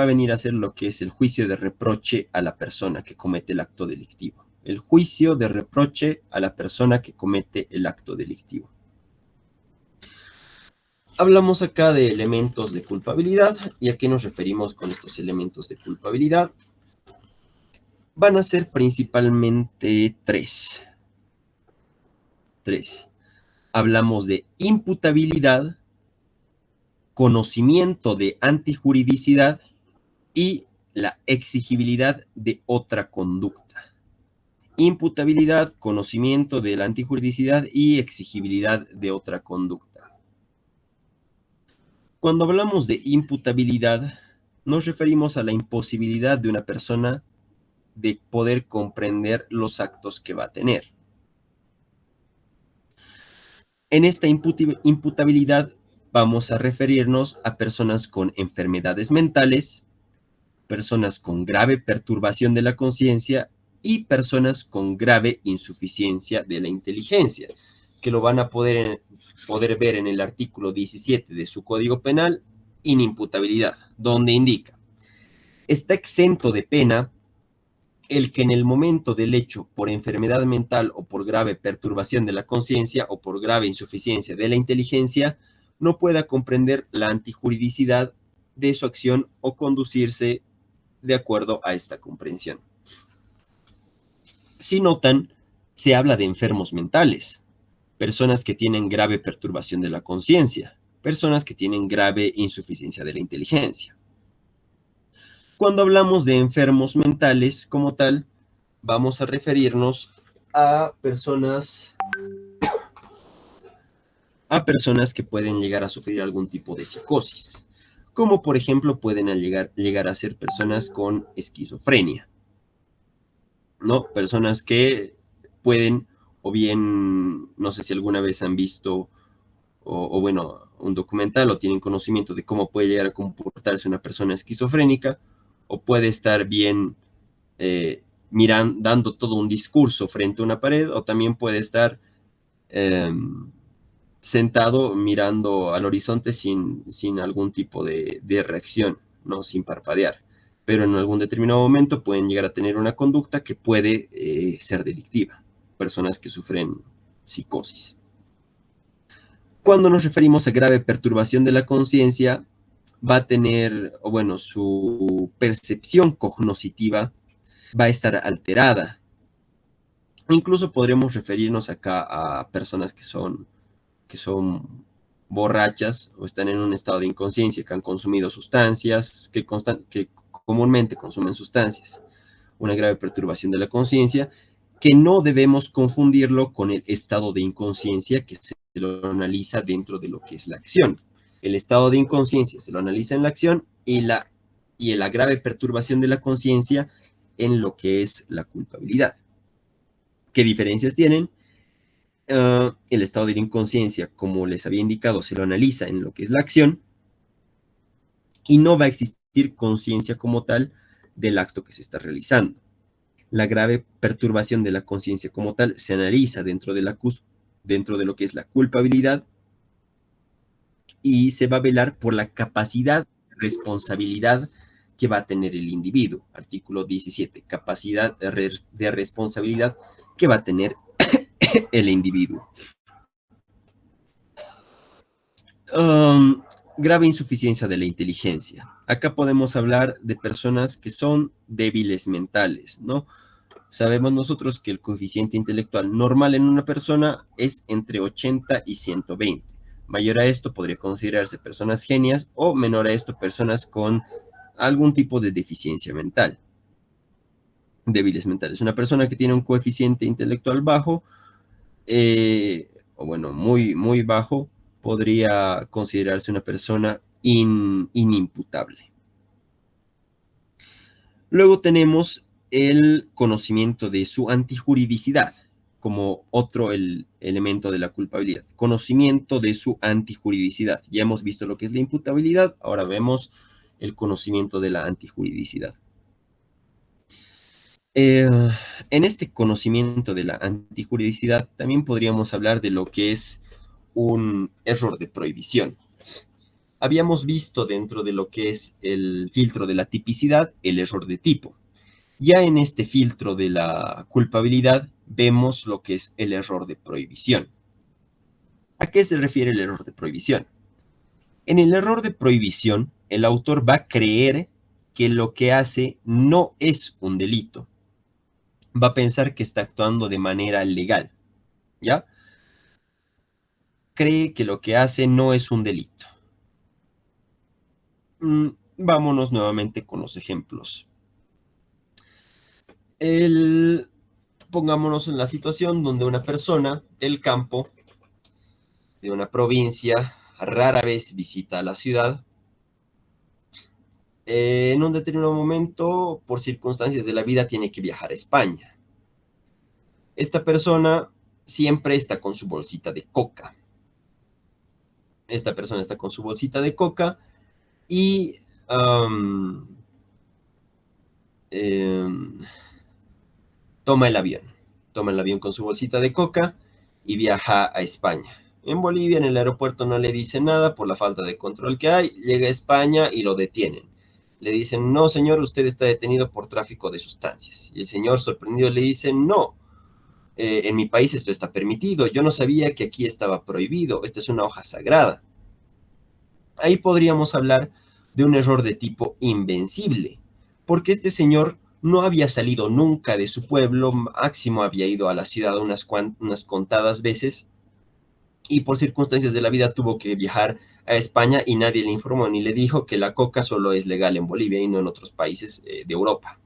a venir a ser lo que es el juicio de reproche a la persona que comete el acto delictivo. El juicio de reproche a la persona que comete el acto delictivo. Hablamos acá de elementos de culpabilidad, y a qué nos referimos con estos elementos de culpabilidad. Van a ser principalmente tres. Hablamos de imputabilidad, conocimiento de antijuridicidad y la exigibilidad de otra conducta. imputabilidad, conocimiento de la antijuridicidad y exigibilidad de otra conducta. Cuando hablamos de imputabilidad, nos referimos a la imposibilidad de una persona de poder comprender los actos que va a tener. En esta imputabilidad vamos a referirnos a personas con enfermedades mentales, personas con grave perturbación de la conciencia y personas con grave insuficiencia de la inteligencia, que lo van a poder ver en el artículo 17 de su Código Penal, inimputabilidad, donde indica: está exento de pena el que en el momento del hecho, por enfermedad mental o por grave perturbación de la conciencia o por grave insuficiencia de la inteligencia, no pueda comprender la antijuridicidad de su acción o conducirse de acuerdo a esta comprensión. Si notan, se habla de enfermos mentales, personas que tienen grave perturbación de la conciencia, personas que tienen grave insuficiencia de la inteligencia. Cuando hablamos de enfermos mentales como tal, vamos a referirnos a personas que pueden llegar a sufrir algún tipo de psicosis, como por ejemplo pueden llegar a ser personas con esquizofrenia, ¿no? Personas que pueden, o bien, no sé si alguna vez han visto, o bueno, un documental o tienen conocimiento de cómo puede llegar a comportarse una persona esquizofrénica, o puede estar bien dando todo un discurso frente a una pared, o también puede estar sentado mirando al horizonte sin algún tipo de reacción, ¿no? Sin parpadear. Pero en algún determinado momento pueden llegar a tener una conducta que puede ser delictiva. Personas que sufren psicosis. Cuando nos referimos a grave perturbación de la conciencia, va a tener, o bueno, su percepción cognoscitiva va a estar alterada. Incluso podremos referirnos acá a personas que son borrachas o están en un estado de inconsciencia, que han consumido sustancias, que comúnmente consumen sustancias. Una grave perturbación de la conciencia, que no debemos confundirlo con el estado de inconsciencia que se lo analiza dentro de lo que es la acción. El estado de inconsciencia se lo analiza en la acción y la grave perturbación de la conciencia en lo que es la culpabilidad. ¿Qué diferencias tienen? El estado de inconsciencia, como les había indicado, se lo analiza en lo que es la acción y no va a existir conciencia como tal del acto que se está realizando. La grave perturbación de la conciencia como tal se analiza dentro de lo que es la culpabilidad y se va a velar por la capacidad, responsabilidad que va a tener el individuo. Artículo 17, capacidad de responsabilidad que va a tener el individuo. Grave insuficiencia de la inteligencia. Acá podemos hablar de personas que son débiles mentales, ¿no? Sabemos nosotros que el coeficiente intelectual normal en una persona es entre 80 y 120. Mayor a esto podría considerarse personas genias o menor a esto personas con algún tipo de deficiencia mental. Débiles mentales. Una persona que tiene un coeficiente intelectual bajo, o bueno, muy, muy bajo, podría considerarse una persona inimputable. Luego tenemos el conocimiento de su antijuridicidad como otro elemento de la culpabilidad. Conocimiento de su antijuridicidad. Ya hemos visto lo que es la imputabilidad, ahora vemos el conocimiento de la antijuridicidad. En este conocimiento de la antijuridicidad también podríamos hablar de lo que es un error de prohibición. Habíamos visto dentro de lo que es el filtro de la tipicidad el error de tipo. Ya en este filtro de la culpabilidad vemos lo que es el error de prohibición. ¿A qué se refiere el error de prohibición? En el error de prohibición, el autor va a creer que lo que hace no es un delito. Va a pensar que está actuando de manera legal, ¿ya? Cree que lo que hace no es un delito. Vámonos nuevamente con los ejemplos. pongámonos en la situación donde una persona del campo, de una provincia, rara vez visita la ciudad. En un determinado momento, por circunstancias de la vida, tiene que viajar a España. Esta persona siempre está con su bolsita de coca. Esta persona está con su bolsita de coca y toma el avión. Toma el avión con su bolsita de coca y viaja a España. En Bolivia, en el aeropuerto, no le dicen nada por la falta de control que hay. Llega a España y lo detienen. Le dicen, no, señor, usted está detenido por tráfico de sustancias. Y el señor, sorprendido, le dice, no, en mi país esto está permitido. Yo no sabía que aquí estaba prohibido. Esta es una hoja sagrada. Ahí podríamos hablar de un error de tipo invencible, porque este señor no había salido nunca de su pueblo, máximo había ido a la ciudad unas contadas veces, y por circunstancias de la vida tuvo que viajar a España y nadie le informó ni le dijo que la coca solo es legal en Bolivia y no en otros países de Europa,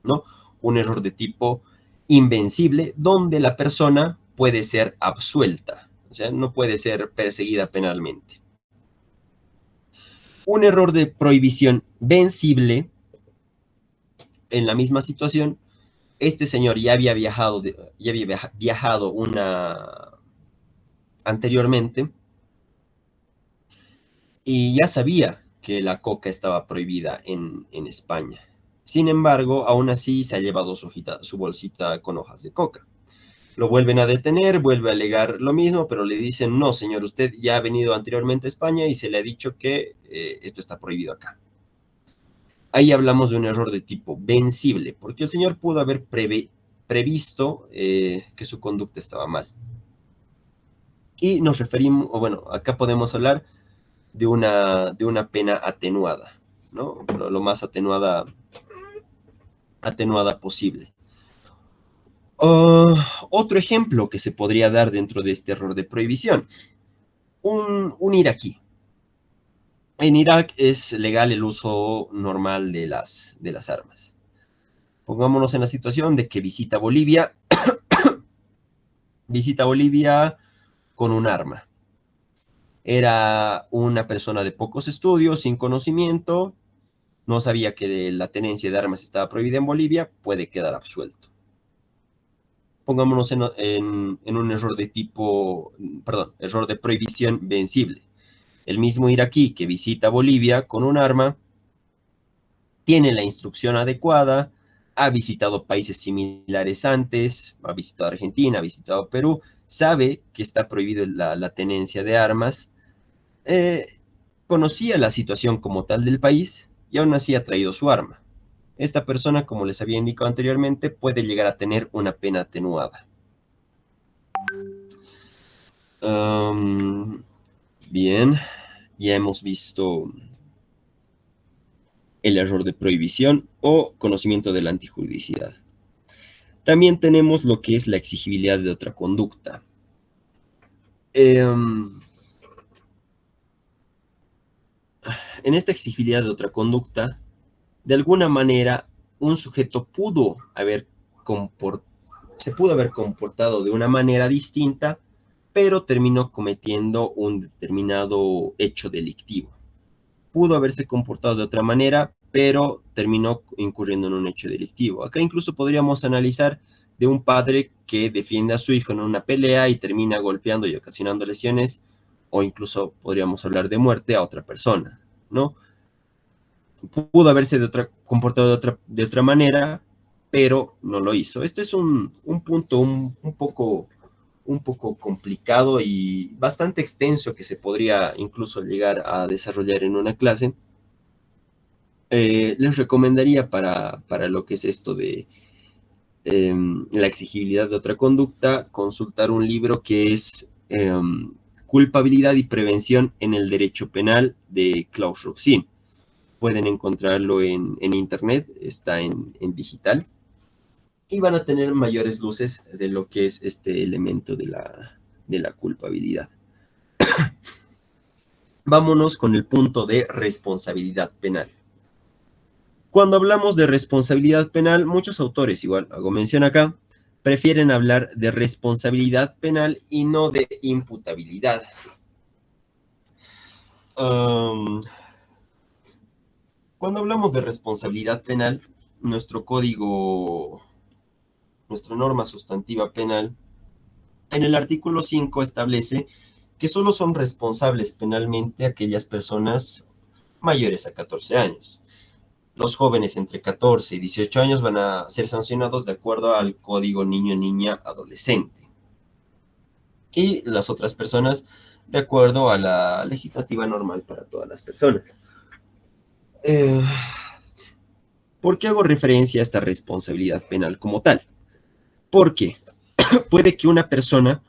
¿no? Un error de tipo invencible donde la persona puede ser absuelta, o sea, no puede ser perseguida penalmente. Un error de prohibición vencible, en la misma situación, este señor ya había viajado anteriormente y ya sabía que la coca estaba prohibida en España. Sin embargo, aún así se ha llevado su bolsita con hojas de coca. Lo vuelven a detener, vuelve a alegar lo mismo, pero le dicen, no, señor, usted ya ha venido anteriormente a España y se le ha dicho que esto está prohibido acá. Ahí hablamos de un error de tipo vencible, porque el señor pudo haber previsto que su conducta estaba mal. Y nos referimos, o bueno, acá podemos hablar de una pena atenuada, ¿no? Lo más atenuada posible. Otro ejemplo que se podría dar dentro de este error de prohibición. Un iraquí. En Irak es legal el uso normal de las armas. Pongámonos en la situación de que visita Bolivia con un arma. Era una persona de pocos estudios, sin conocimiento, no sabía que la tenencia de armas estaba prohibida en Bolivia, puede quedar absuelto. Pongámonos en un error de tipo, perdón, error de prohibición vencible. El mismo iraquí que visita Bolivia con un arma, tiene la instrucción adecuada, ha visitado países similares antes, ha visitado Argentina, ha visitado Perú, sabe que está prohibido la tenencia de armas, conocía la situación como tal del país y aún así ha traído su arma. Esta persona, como les había indicado anteriormente, puede llegar a tener una pena atenuada. Bien, ya hemos visto el error de prohibición o conocimiento de la antijuridicidad. También tenemos lo que es la exigibilidad de otra conducta. En esta exigibilidad de otra conducta, de alguna manera, un sujeto se pudo haber comportado de una manera distinta, pero terminó cometiendo un determinado hecho delictivo. Pudo haberse comportado de otra manera, pero terminó incurriendo en un hecho delictivo. Acá incluso podríamos analizar de un padre que defiende a su hijo en una pelea y termina golpeando y ocasionando lesiones, o incluso podríamos hablar de muerte a otra persona, ¿no? Pudo haberse comportado de otra manera, pero no lo hizo. Este es un punto un poco complicado y bastante extenso que se podría incluso llegar a desarrollar en una clase. Les recomendaría para lo que es esto de la exigibilidad de otra conducta, consultar un libro que es Culpabilidad y Prevención en el Derecho Penal de Klaus Roxin. Pueden encontrarlo en internet, está en digital, y van a tener mayores luces de lo que es este elemento de la culpabilidad. Vámonos con el punto de responsabilidad penal. Cuando hablamos de responsabilidad penal, muchos autores, igual hago mención acá, prefieren hablar de responsabilidad penal y no de imputabilidad. Cuando hablamos de responsabilidad penal, nuestro código, nuestra norma sustantiva penal, en el artículo 5 establece que solo son responsables penalmente aquellas personas mayores a 14 años. Los jóvenes entre 14 y 18 años van a ser sancionados de acuerdo al código niño-niña adolescente. Y las otras personas de acuerdo a la legislativa normal para todas las personas. ¿Por qué hago referencia a esta responsabilidad penal como tal? Porque puede que una persona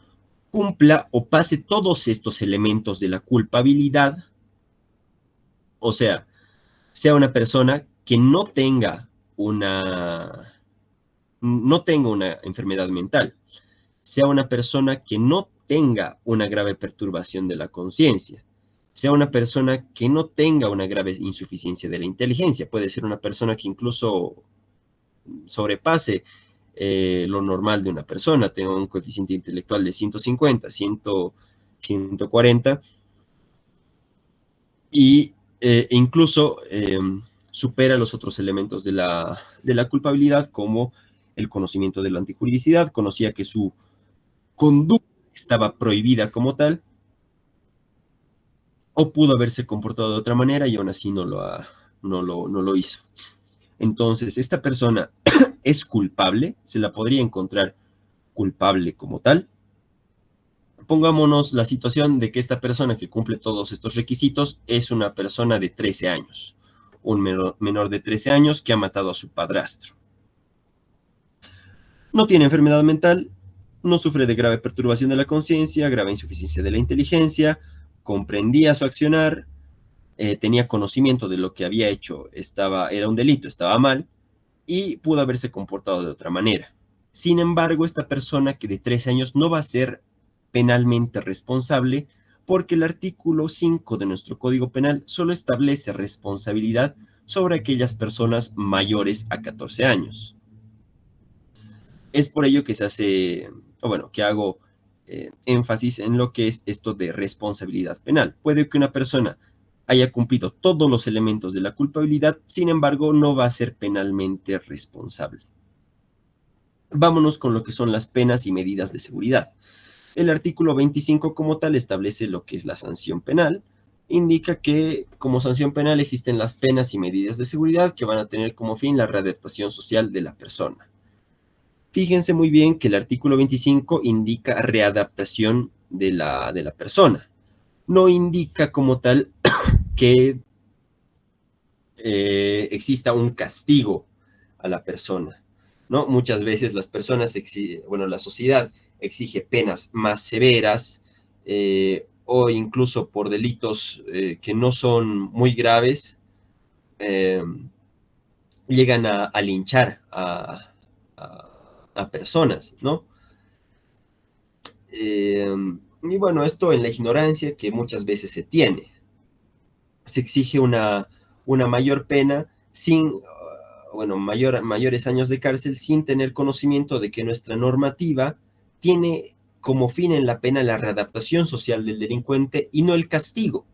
cumpla o pase todos estos elementos de la culpabilidad, o sea una persona que no tenga una enfermedad mental, sea una persona que no tenga una grave perturbación de la conciencia, sea una persona que no tenga una grave insuficiencia de la inteligencia, puede ser una persona que incluso sobrepase lo normal de una persona, tenga un coeficiente intelectual de 150, 140, y incluso supera los otros elementos de la culpabilidad, como el conocimiento de la antijuridicidad, conocía que su conducta estaba prohibida como tal, o pudo haberse comportado de otra manera y aún así no lo hizo. Entonces, esta persona es culpable, se la podría encontrar culpable como tal. Pongámonos la situación de que esta persona que cumple todos estos requisitos es una persona de 13 años, un menor de 13 años que ha matado a su padrastro. No tiene enfermedad mental, no sufre de grave perturbación de la conciencia, grave insuficiencia de la inteligencia, comprendía su accionar, tenía conocimiento de lo que había hecho, era un delito, estaba mal, y pudo haberse comportado de otra manera. Sin embargo, esta persona que de 13 años no va a ser penalmente responsable porque el artículo 5 de nuestro Código Penal solo establece responsabilidad sobre aquellas personas mayores a 14 años. Es por ello que se hace, o bueno, que hago énfasis en lo que es esto de responsabilidad penal. Puede que una persona haya cumplido todos los elementos de la culpabilidad, sin embargo, no va a ser penalmente responsable. Vámonos con lo que son las penas y medidas de seguridad. El artículo 25 como tal establece lo que es la sanción penal. Indica que como sanción penal existen las penas y medidas de seguridad que van a tener como fin la readaptación social de la persona. Fíjense muy bien que el artículo 25 indica readaptación de la persona. No indica como tal que exista un castigo a la persona, ¿no? Muchas veces las personas, la sociedad exige penas más severas o incluso por delitos que no son muy graves, llegan a linchar a personas, ¿no? Y bueno, esto en la ignorancia que muchas veces se tiene. Se exige una mayor pena sin, mayores años de cárcel sin tener conocimiento de que nuestra normativa tiene como fin en la pena la readaptación social del delincuente y no el castigo.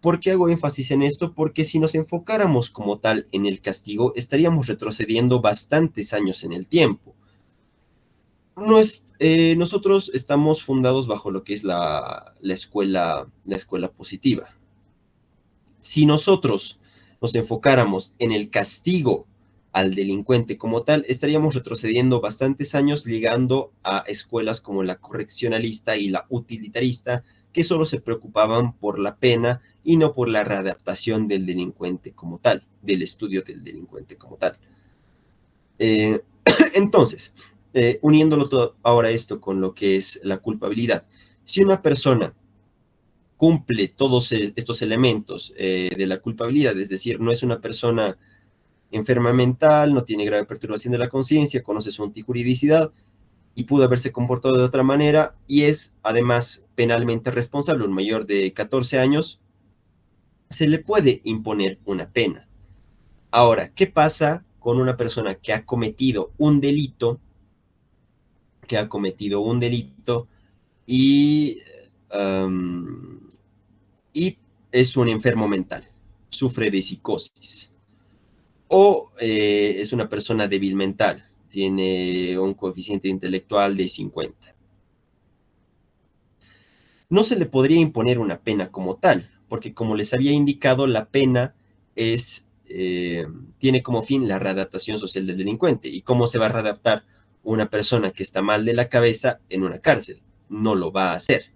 ¿Por qué hago énfasis en esto? Porque si nos enfocáramos como tal en el castigo, estaríamos retrocediendo bastantes años en el tiempo. Nosotros estamos fundados bajo lo que es la escuela positiva. Si nosotros nos enfocáramos en el castigo al delincuente como tal, estaríamos retrocediendo bastantes años, llegando a escuelas como la correccionalista y la utilitarista, que solo se preocupaban por la pena y no por la readaptación del delincuente como tal, del estudio del delincuente como tal. Entonces, uniéndolo todo ahora esto con lo que es la culpabilidad, si una persona cumple todos estos elementos de la culpabilidad, es decir, no es una persona enferma mental, no tiene grave perturbación de la conciencia, conoce su antijuridicidad y pudo haberse comportado de otra manera y es además penalmente responsable, un mayor de 14 años, se le puede imponer una pena. Ahora, ¿qué pasa con una persona que ha cometido un delito, y, um, y es un enfermo mental, sufre de psicosis? O es una persona débil mental, tiene un coeficiente intelectual de 50. No se le podría imponer una pena como tal, porque como les había indicado, la pena tiene como fin la readaptación social del delincuente. ¿Y cómo se va a readaptar una persona que está mal de la cabeza en una cárcel? No lo va a hacer.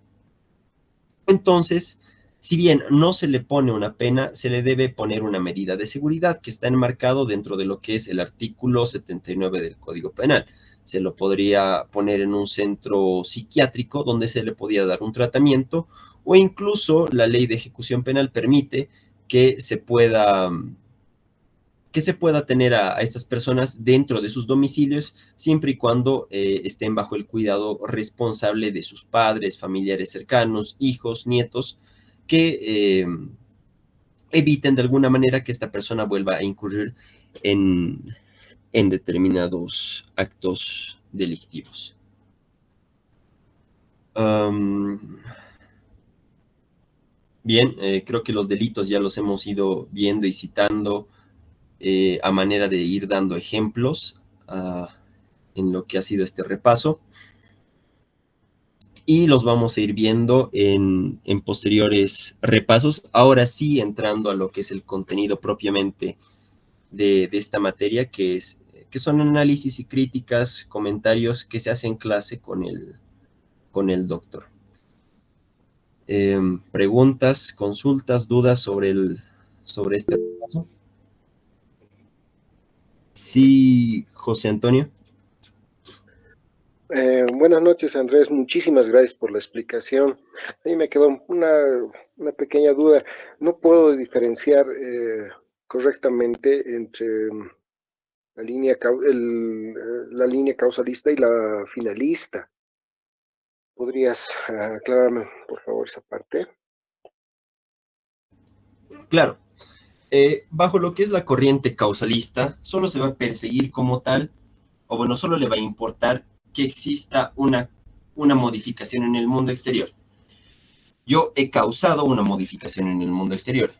Entonces, si bien no se le pone una pena, se le debe poner una medida de seguridad que está enmarcado dentro de lo que es el artículo 79 del Código Penal. Se lo podría poner en un centro psiquiátrico donde se le podía dar un tratamiento, o incluso la ley de ejecución penal permite que se pueda tener a estas personas dentro de sus domicilios, siempre y cuando estén bajo el cuidado responsable de sus padres, familiares cercanos, hijos, nietos, que eviten de alguna manera que esta persona vuelva a incurrir en, en determinados actos delictivos. Bien, creo que los delitos ya los hemos ido viendo y citando a manera de ir dando ejemplos en lo que ha sido este repaso, y los vamos a ir viendo en posteriores repasos, ahora sí entrando a lo que es el contenido propiamente de esta materia, que son análisis y críticas, comentarios que se hacen en clase con el doctor. Preguntas, consultas, dudas sobre este repaso. Sí, José Antonio. Buenas noches, Andrés. Muchísimas gracias por la explicación. A mí me quedó una pequeña duda. No puedo diferenciar correctamente entre la línea causalista y la finalista. ¿Podrías aclararme, por favor, esa parte? Claro. Bajo lo que es la corriente causalista, solo se va a perseguir como tal, o bueno, solo le va a importar que exista una modificación en el mundo exterior. Yo he causado una modificación en el mundo exterior.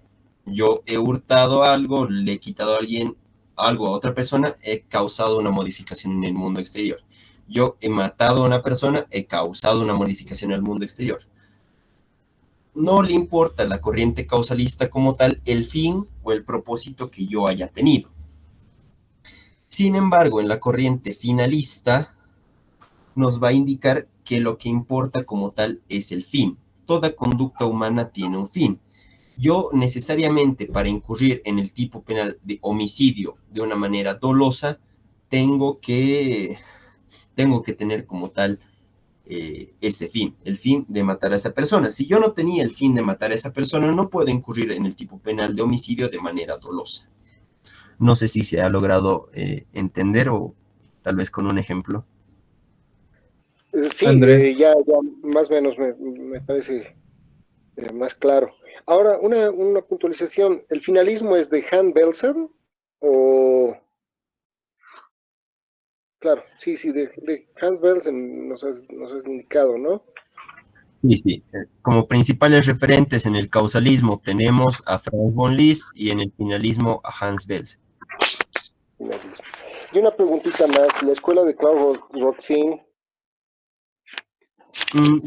Yo he hurtado algo, le he quitado a alguien algo a otra persona, he causado una modificación en el mundo exterior. Yo he matado a una persona, he causado una modificación en el mundo exterior. No le importa a la corriente causalista como tal el fin o el propósito que yo haya tenido. Sin embargo, en la corriente finalista nos va a indicar que lo que importa como tal es el fin. Toda conducta humana tiene un fin. Yo necesariamente, para incurrir en el tipo penal de homicidio de una manera dolosa, tengo que tener como tal ese fin, el fin de matar a esa persona. Si yo no tenía el fin de matar a esa persona, no puedo incurrir en el tipo penal de homicidio de manera dolosa. No sé si se ha logrado entender, o tal vez con un ejemplo. Sí, Andrés, ya más o menos me parece más claro. Ahora, una puntualización. ¿El finalismo es de Han Belsen o...? Claro, sí, de Hans Belsen nos has indicado, ¿no? Sí, sí. Como principales referentes en el causalismo tenemos a Franz von Liszt y en el finalismo a Hans Belsen. Finalismo. Y una preguntita más. La escuela de Claude Roxin.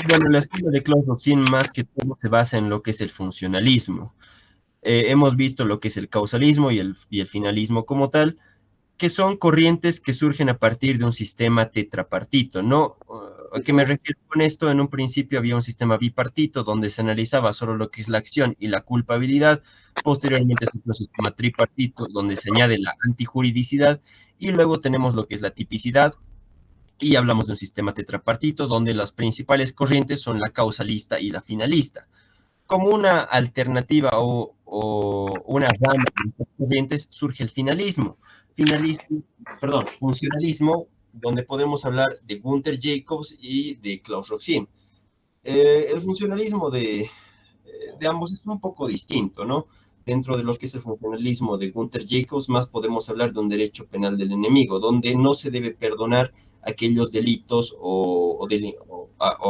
Bueno, la escuela de Klaus Roxin más que todo se basa en lo que es el funcionalismo. Hemos visto lo que es el causalismo y el finalismo como tal, que son corrientes que surgen a partir de un sistema tetrapartito, ¿no? ¿A qué me refiero con esto? En un principio había un sistema bipartito donde se analizaba solo lo que es la acción y la culpabilidad. Posteriormente es otro sistema tripartito donde se añade la antijuridicidad, y luego tenemos lo que es la tipicidad, y hablamos de un sistema tetrapartito donde las principales corrientes son la causalista y la finalista. Como una alternativa o una rama de estas corrientes surge el funcionalismo, donde podemos hablar de Gunther Jacobs y de Klaus Roxin. El funcionalismo de ambos es un poco distinto, ¿no? dentro de lo que es el funcionalismo de Gunther Jacobs, más podemos hablar de un derecho penal del enemigo, donde no se debe perdonar aquellos delitos o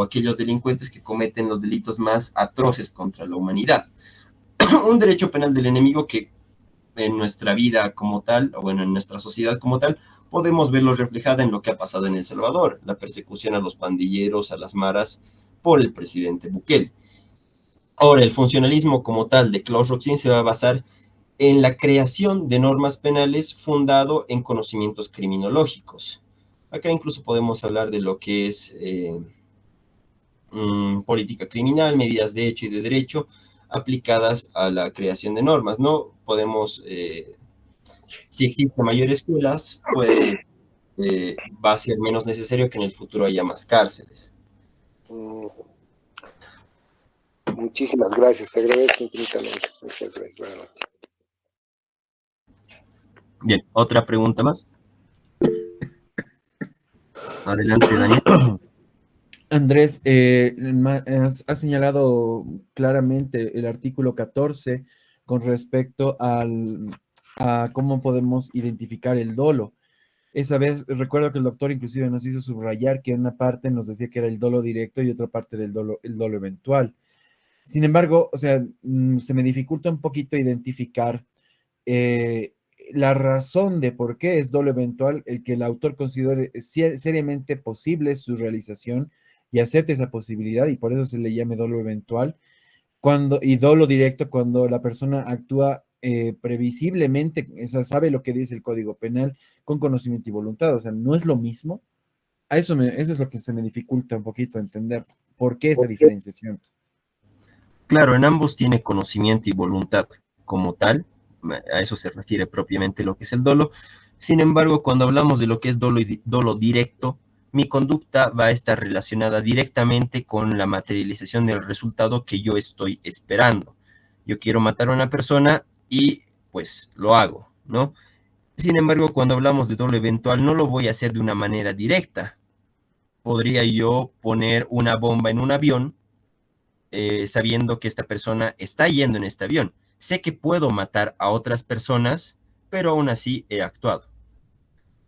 aquellos delincuentes que cometen los delitos más atroces contra la humanidad. Un derecho penal del enemigo que en nuestra vida como tal, o bueno, en nuestra sociedad como tal, podemos verlo reflejada en lo que ha pasado en El Salvador, la persecución a los pandilleros, a las maras, por el presidente Bukele. Ahora, el funcionalismo como tal de Klaus Roxin se va a basar en la creación de normas penales fundado en conocimientos criminológicos. Acá incluso podemos hablar de lo que es política criminal, medidas de hecho y de derecho aplicadas a la creación de normas, ¿no? Podemos, si existen mayores escuelas, pues va a ser menos necesario que en el futuro haya más cárceles. Muchísimas gracias, te agradezco infinitamente. Muchas gracias, buenas noches. Bien, ¿otra pregunta más? Adelante, Daniel. Andrés, has señalado claramente el artículo 14 con respecto a cómo podemos identificar el dolo. Esa vez recuerdo que el doctor inclusive nos hizo subrayar que una parte nos decía que era el dolo directo y otra parte del dolo, el dolo eventual. Sin embargo, o sea, se me dificulta un poquito identificar la razón de por qué es dolo eventual el que el autor considere seriamente posible su realización y acepte esa posibilidad, y por eso se le llame dolo eventual, y dolo directo cuando la persona actúa previsiblemente, o sea, sabe lo que dice el Código Penal con conocimiento y voluntad, o sea, no es lo mismo. Eso es lo que se me dificulta un poquito entender. ¿Por qué esa diferenciación? Claro, en ambos tiene conocimiento y voluntad como tal, a eso se refiere propiamente lo que es el dolo. Sin embargo, cuando hablamos de lo que es dolo directo, mi conducta va a estar relacionada directamente con la materialización del resultado que yo estoy esperando. Yo quiero matar a una persona y pues lo hago, ¿no? Sin embargo, cuando hablamos de dolo eventual, no lo voy a hacer de una manera directa. Podría yo poner una bomba en un avión sabiendo que esta persona está yendo en este avión. Sé que puedo matar a otras personas, pero aún así he actuado.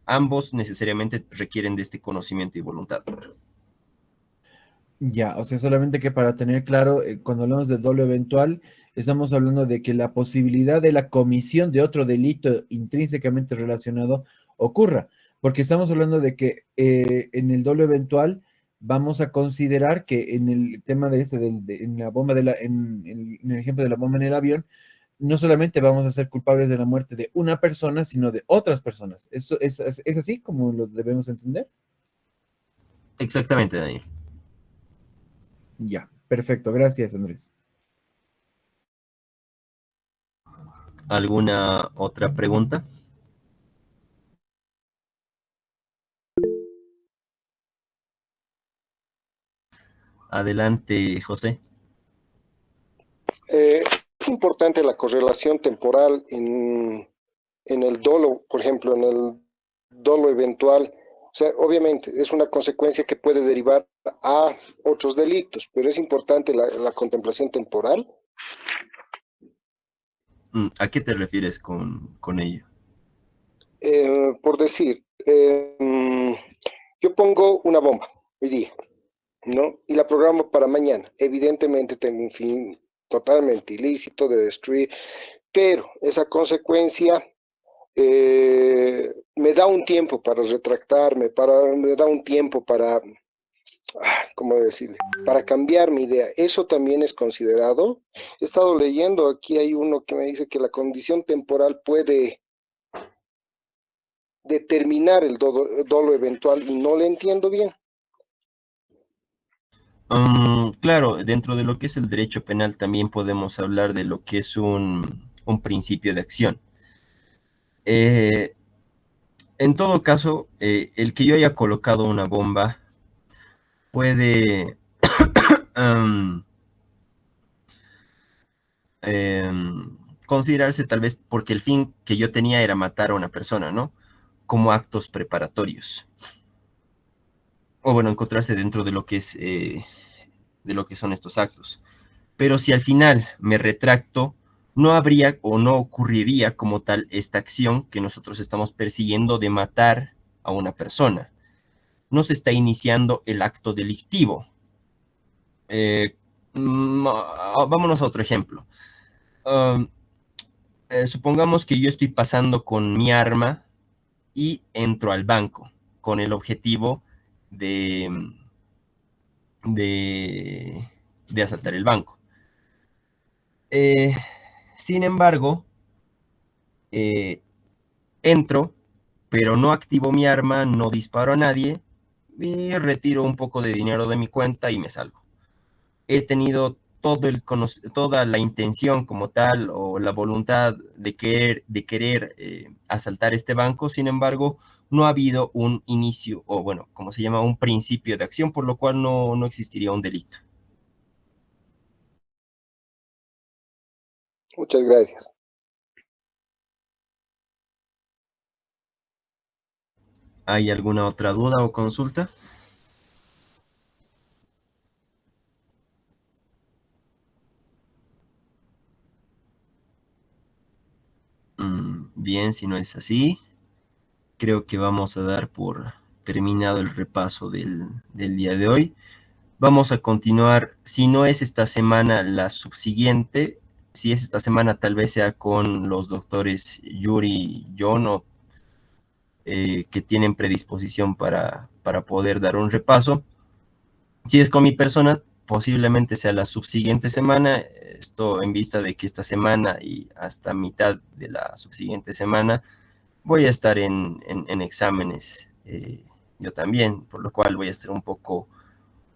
Ambos necesariamente requieren de este conocimiento y voluntad. Ya, o sea, solamente que para tener claro, cuando hablamos de dolo eventual, estamos hablando de que la posibilidad de la comisión de otro delito intrínsecamente relacionado ocurra, porque estamos hablando de que en el dolo eventual vamos a considerar que en el tema de en la bomba en el ejemplo de la bomba en el avión, no solamente vamos a ser culpables de la muerte de una persona, sino de otras personas. ¿Esto es así como lo debemos entender? Exactamente, Daniel. Ya, perfecto. Gracias, Andrés. ¿Alguna otra pregunta? Adelante, José. Es importante la correlación temporal en el dolo, por ejemplo, en el dolo eventual. O sea, obviamente es una consecuencia que puede derivar a otros delitos, pero es importante la contemplación temporal. ¿A qué te refieres con ello? Por decir, yo pongo una bomba hoy día, ¿no? Y la programo para mañana. Evidentemente tengo un fin totalmente ilícito de destruir, pero esa consecuencia me da un tiempo para retractarme, me da un tiempo para, ¿cómo decirle? Para cambiar mi idea. Eso también es considerado. He estado leyendo, aquí hay uno que me dice que la condición temporal puede determinar el dolo eventual y no le entiendo bien. Claro, dentro de lo que es el derecho penal también podemos hablar de lo que es un principio de acción. En todo caso, el que yo haya colocado una bomba puede considerarse tal vez porque el fin que yo tenía era matar a una persona, ¿no? Como actos preparatorios. O bueno, encontrarse dentro de lo que es, de lo que son estos actos. Pero si al final me retracto, no habría o no ocurriría como tal esta acción que nosotros estamos persiguiendo de matar a una persona. No se está iniciando el acto delictivo. Vámonos a otro ejemplo. Supongamos que yo estoy pasando con mi arma y entro al banco con el objetivo de, de asaltar el banco. Sin embargo, entro, pero no activo mi arma, no disparo a nadie y retiro un poco de dinero de mi cuenta y me salgo. He tenido toda la intención como tal o la voluntad de querer asaltar este banco, sin embargo, no ha habido un inicio o bueno, como se llama, un principio de acción, por lo cual no existiría un delito. Muchas gracias. ¿Hay alguna otra duda o consulta? Bien, si no es así, creo que vamos a dar por terminado el repaso del día de hoy. Vamos a continuar, si no es esta semana, la subsiguiente. Si es esta semana, tal vez sea con los doctores Yuri y John, que tienen predisposición para poder dar un repaso. Si es con mi persona, posiblemente sea la subsiguiente semana. Esto en vista de que esta semana y hasta mitad de la subsiguiente semana voy a estar en exámenes, yo también, por lo cual voy a estar un poco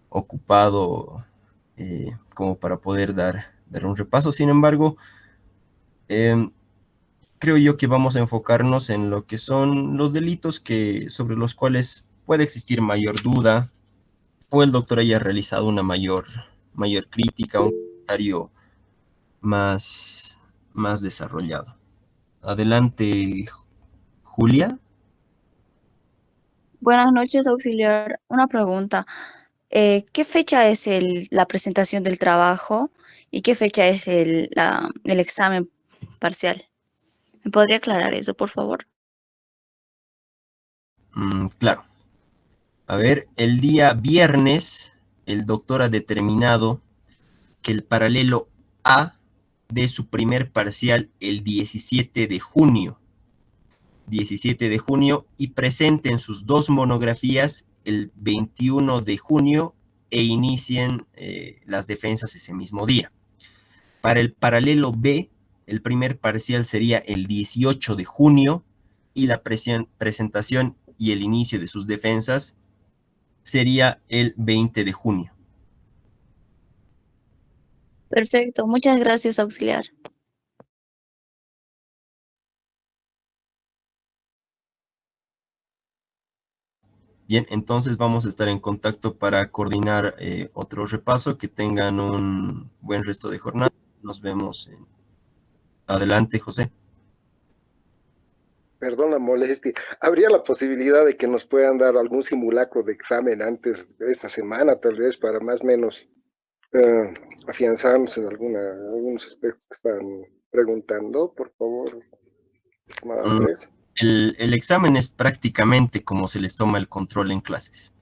ocupado como para poder dar un repaso. Sin embargo, creo yo que vamos a enfocarnos en lo que son los delitos sobre los cuales puede existir mayor duda o el doctor haya realizado una mayor crítica, un comentario más desarrollado. Adelante, Julia. Buenas noches, auxiliar. Una pregunta. ¿Qué fecha es la presentación del trabajo y qué fecha es el examen parcial? ¿Me podría aclarar eso, por favor? Claro. A ver, el día viernes el doctor ha determinado que el paralelo A de su primer parcial el 17 de junio. 17 de junio y presenten sus dos monografías el 21 de junio e inicien las defensas ese mismo día. Para el paralelo B, el primer parcial sería el 18 de junio y la presentación y el inicio de sus defensas sería el 20 de junio. Perfecto. Muchas gracias, auxiliar. Bien, entonces vamos a estar en contacto para coordinar otro repaso. Que tengan un buen resto de jornada. Nos vemos. Adelante, José. Perdón la molestia. ¿Habría la posibilidad de que nos puedan dar algún simulacro de examen antes de esta semana, tal vez, para más o menos afianzarnos en algunos aspectos que están preguntando, por favor, estimado Andrés? El examen es prácticamente como se les toma el control en clases.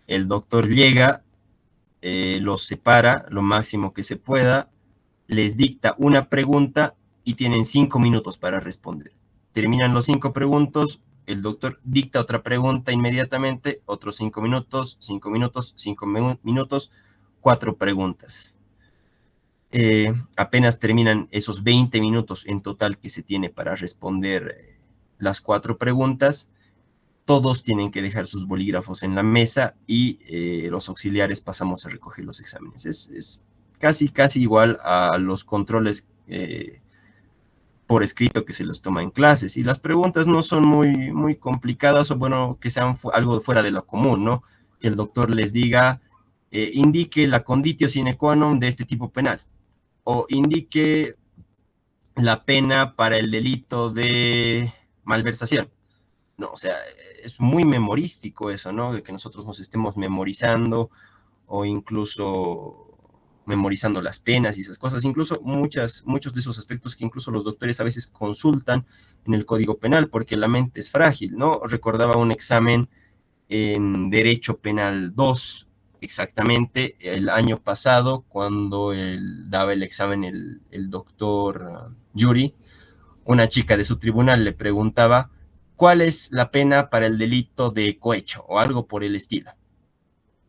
El doctor llega, los separa lo máximo que se pueda, les dicta una pregunta y tienen 5 minutos para responder. Terminan los 5 preguntas, el doctor dicta otra pregunta inmediatamente, otros 5 minutos, 5 minutos, 5 minutos, 4 preguntas. Apenas terminan esos 20 minutos en total que se tiene para responder las 4 preguntas, todos tienen que dejar sus bolígrafos en la mesa y los auxiliares pasamos a recoger los exámenes. Es casi igual a los controles por escrito que se los toma en clases. Y las preguntas no son muy complicadas o bueno, que sean algo fuera de lo común, ¿no? Que el doctor les diga, indique la conditio sine qua non de este tipo penal o indique la pena para el delito de malversación. No, o sea, es muy memorístico eso, ¿no? De que nosotros nos estemos memorizando o incluso memorizando las penas y esas cosas, incluso muchos de esos aspectos que incluso los doctores a veces consultan en el Código Penal, porque la mente es frágil, ¿no? Recordaba un examen en Derecho Penal 2, exactamente el año pasado, cuando daba el examen el doctor Yuri, una chica de su tribunal le preguntaba cuál es la pena para el delito de cohecho o algo por el estilo.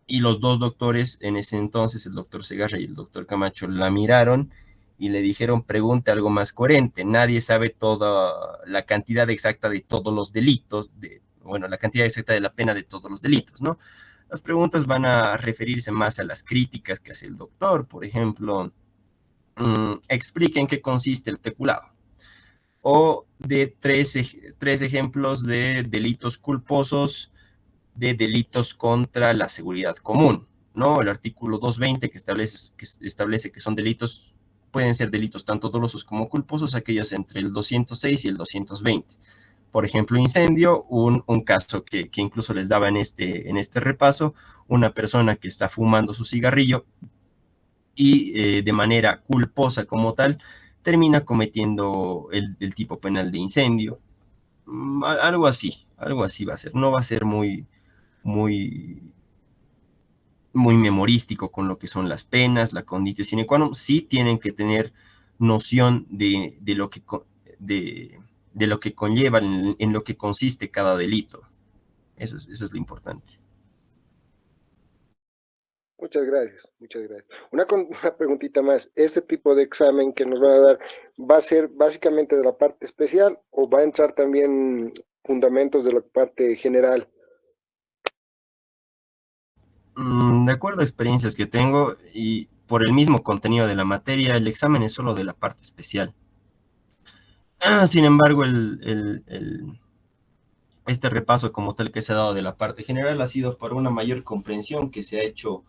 Y los dos doctores en ese entonces, el doctor Segarra y el doctor Camacho, la miraron y le dijeron, pregunte algo más coherente. Nadie sabe toda la cantidad exacta de todos los delitos, bueno, la cantidad exacta de la pena de todos los delitos, ¿no? Las preguntas van a referirse más a las críticas que hace el doctor, por ejemplo, explique en qué consiste el peculado. O de tres ejemplos de delitos culposos, de delitos contra la seguridad común, ¿no? El artículo 220 que establece que son delitos, pueden ser delitos tanto dolosos como culposos, aquellos entre el 206 y el 220. Por ejemplo, incendio, un caso que incluso les daba en este repaso, una persona que está fumando su cigarrillo y de manera culposa como tal, termina cometiendo el tipo penal de incendio. Algo así va a ser. No va a ser muy, muy memorístico con lo que son las penas, la conditio sine qua non. Sí tienen que tener noción de lo que conlleva, en lo que consiste cada delito. Eso es lo importante. Muchas gracias, muchas gracias. Una preguntita más. ¿Este tipo de examen que nos van a dar va a ser básicamente de la parte especial o va a entrar también fundamentos de la parte general? De acuerdo a experiencias que tengo y por el mismo contenido de la materia, el examen es solo de la parte especial. Sin embargo, este repaso como tal que se ha dado de la parte general ha sido para una mayor comprensión que se ha hecho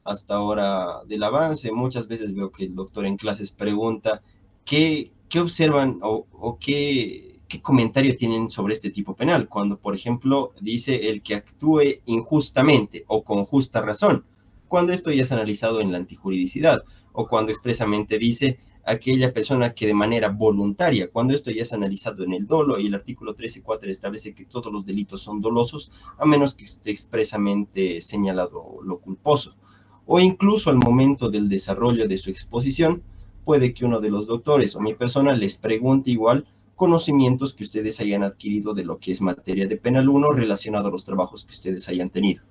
hasta ahora del avance. Muchas veces veo que el doctor en clases pregunta qué observan o qué comentario tienen sobre este tipo penal, cuando por ejemplo dice el que actúe injustamente o con justa razón, cuando esto ya es analizado en la antijuridicidad, o cuando expresamente dice aquella persona que de manera voluntaria, cuando esto ya es analizado en el dolo, y el artículo 13.4 establece que todos los delitos son dolosos, a menos que esté expresamente señalado lo culposo. O incluso al momento del desarrollo de su exposición, puede que uno de los doctores o mi persona les pregunte igual conocimientos que ustedes hayan adquirido de lo que es materia de penal 1 relacionado a los trabajos que ustedes hayan tenido.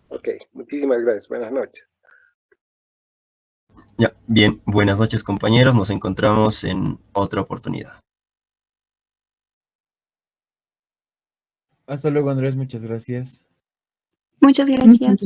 Ok, muchísimas gracias. Buenas noches. Ya, bien, buenas noches compañeros, nos encontramos en otra oportunidad. Hasta luego, Andrés, muchas gracias. Muchas gracias.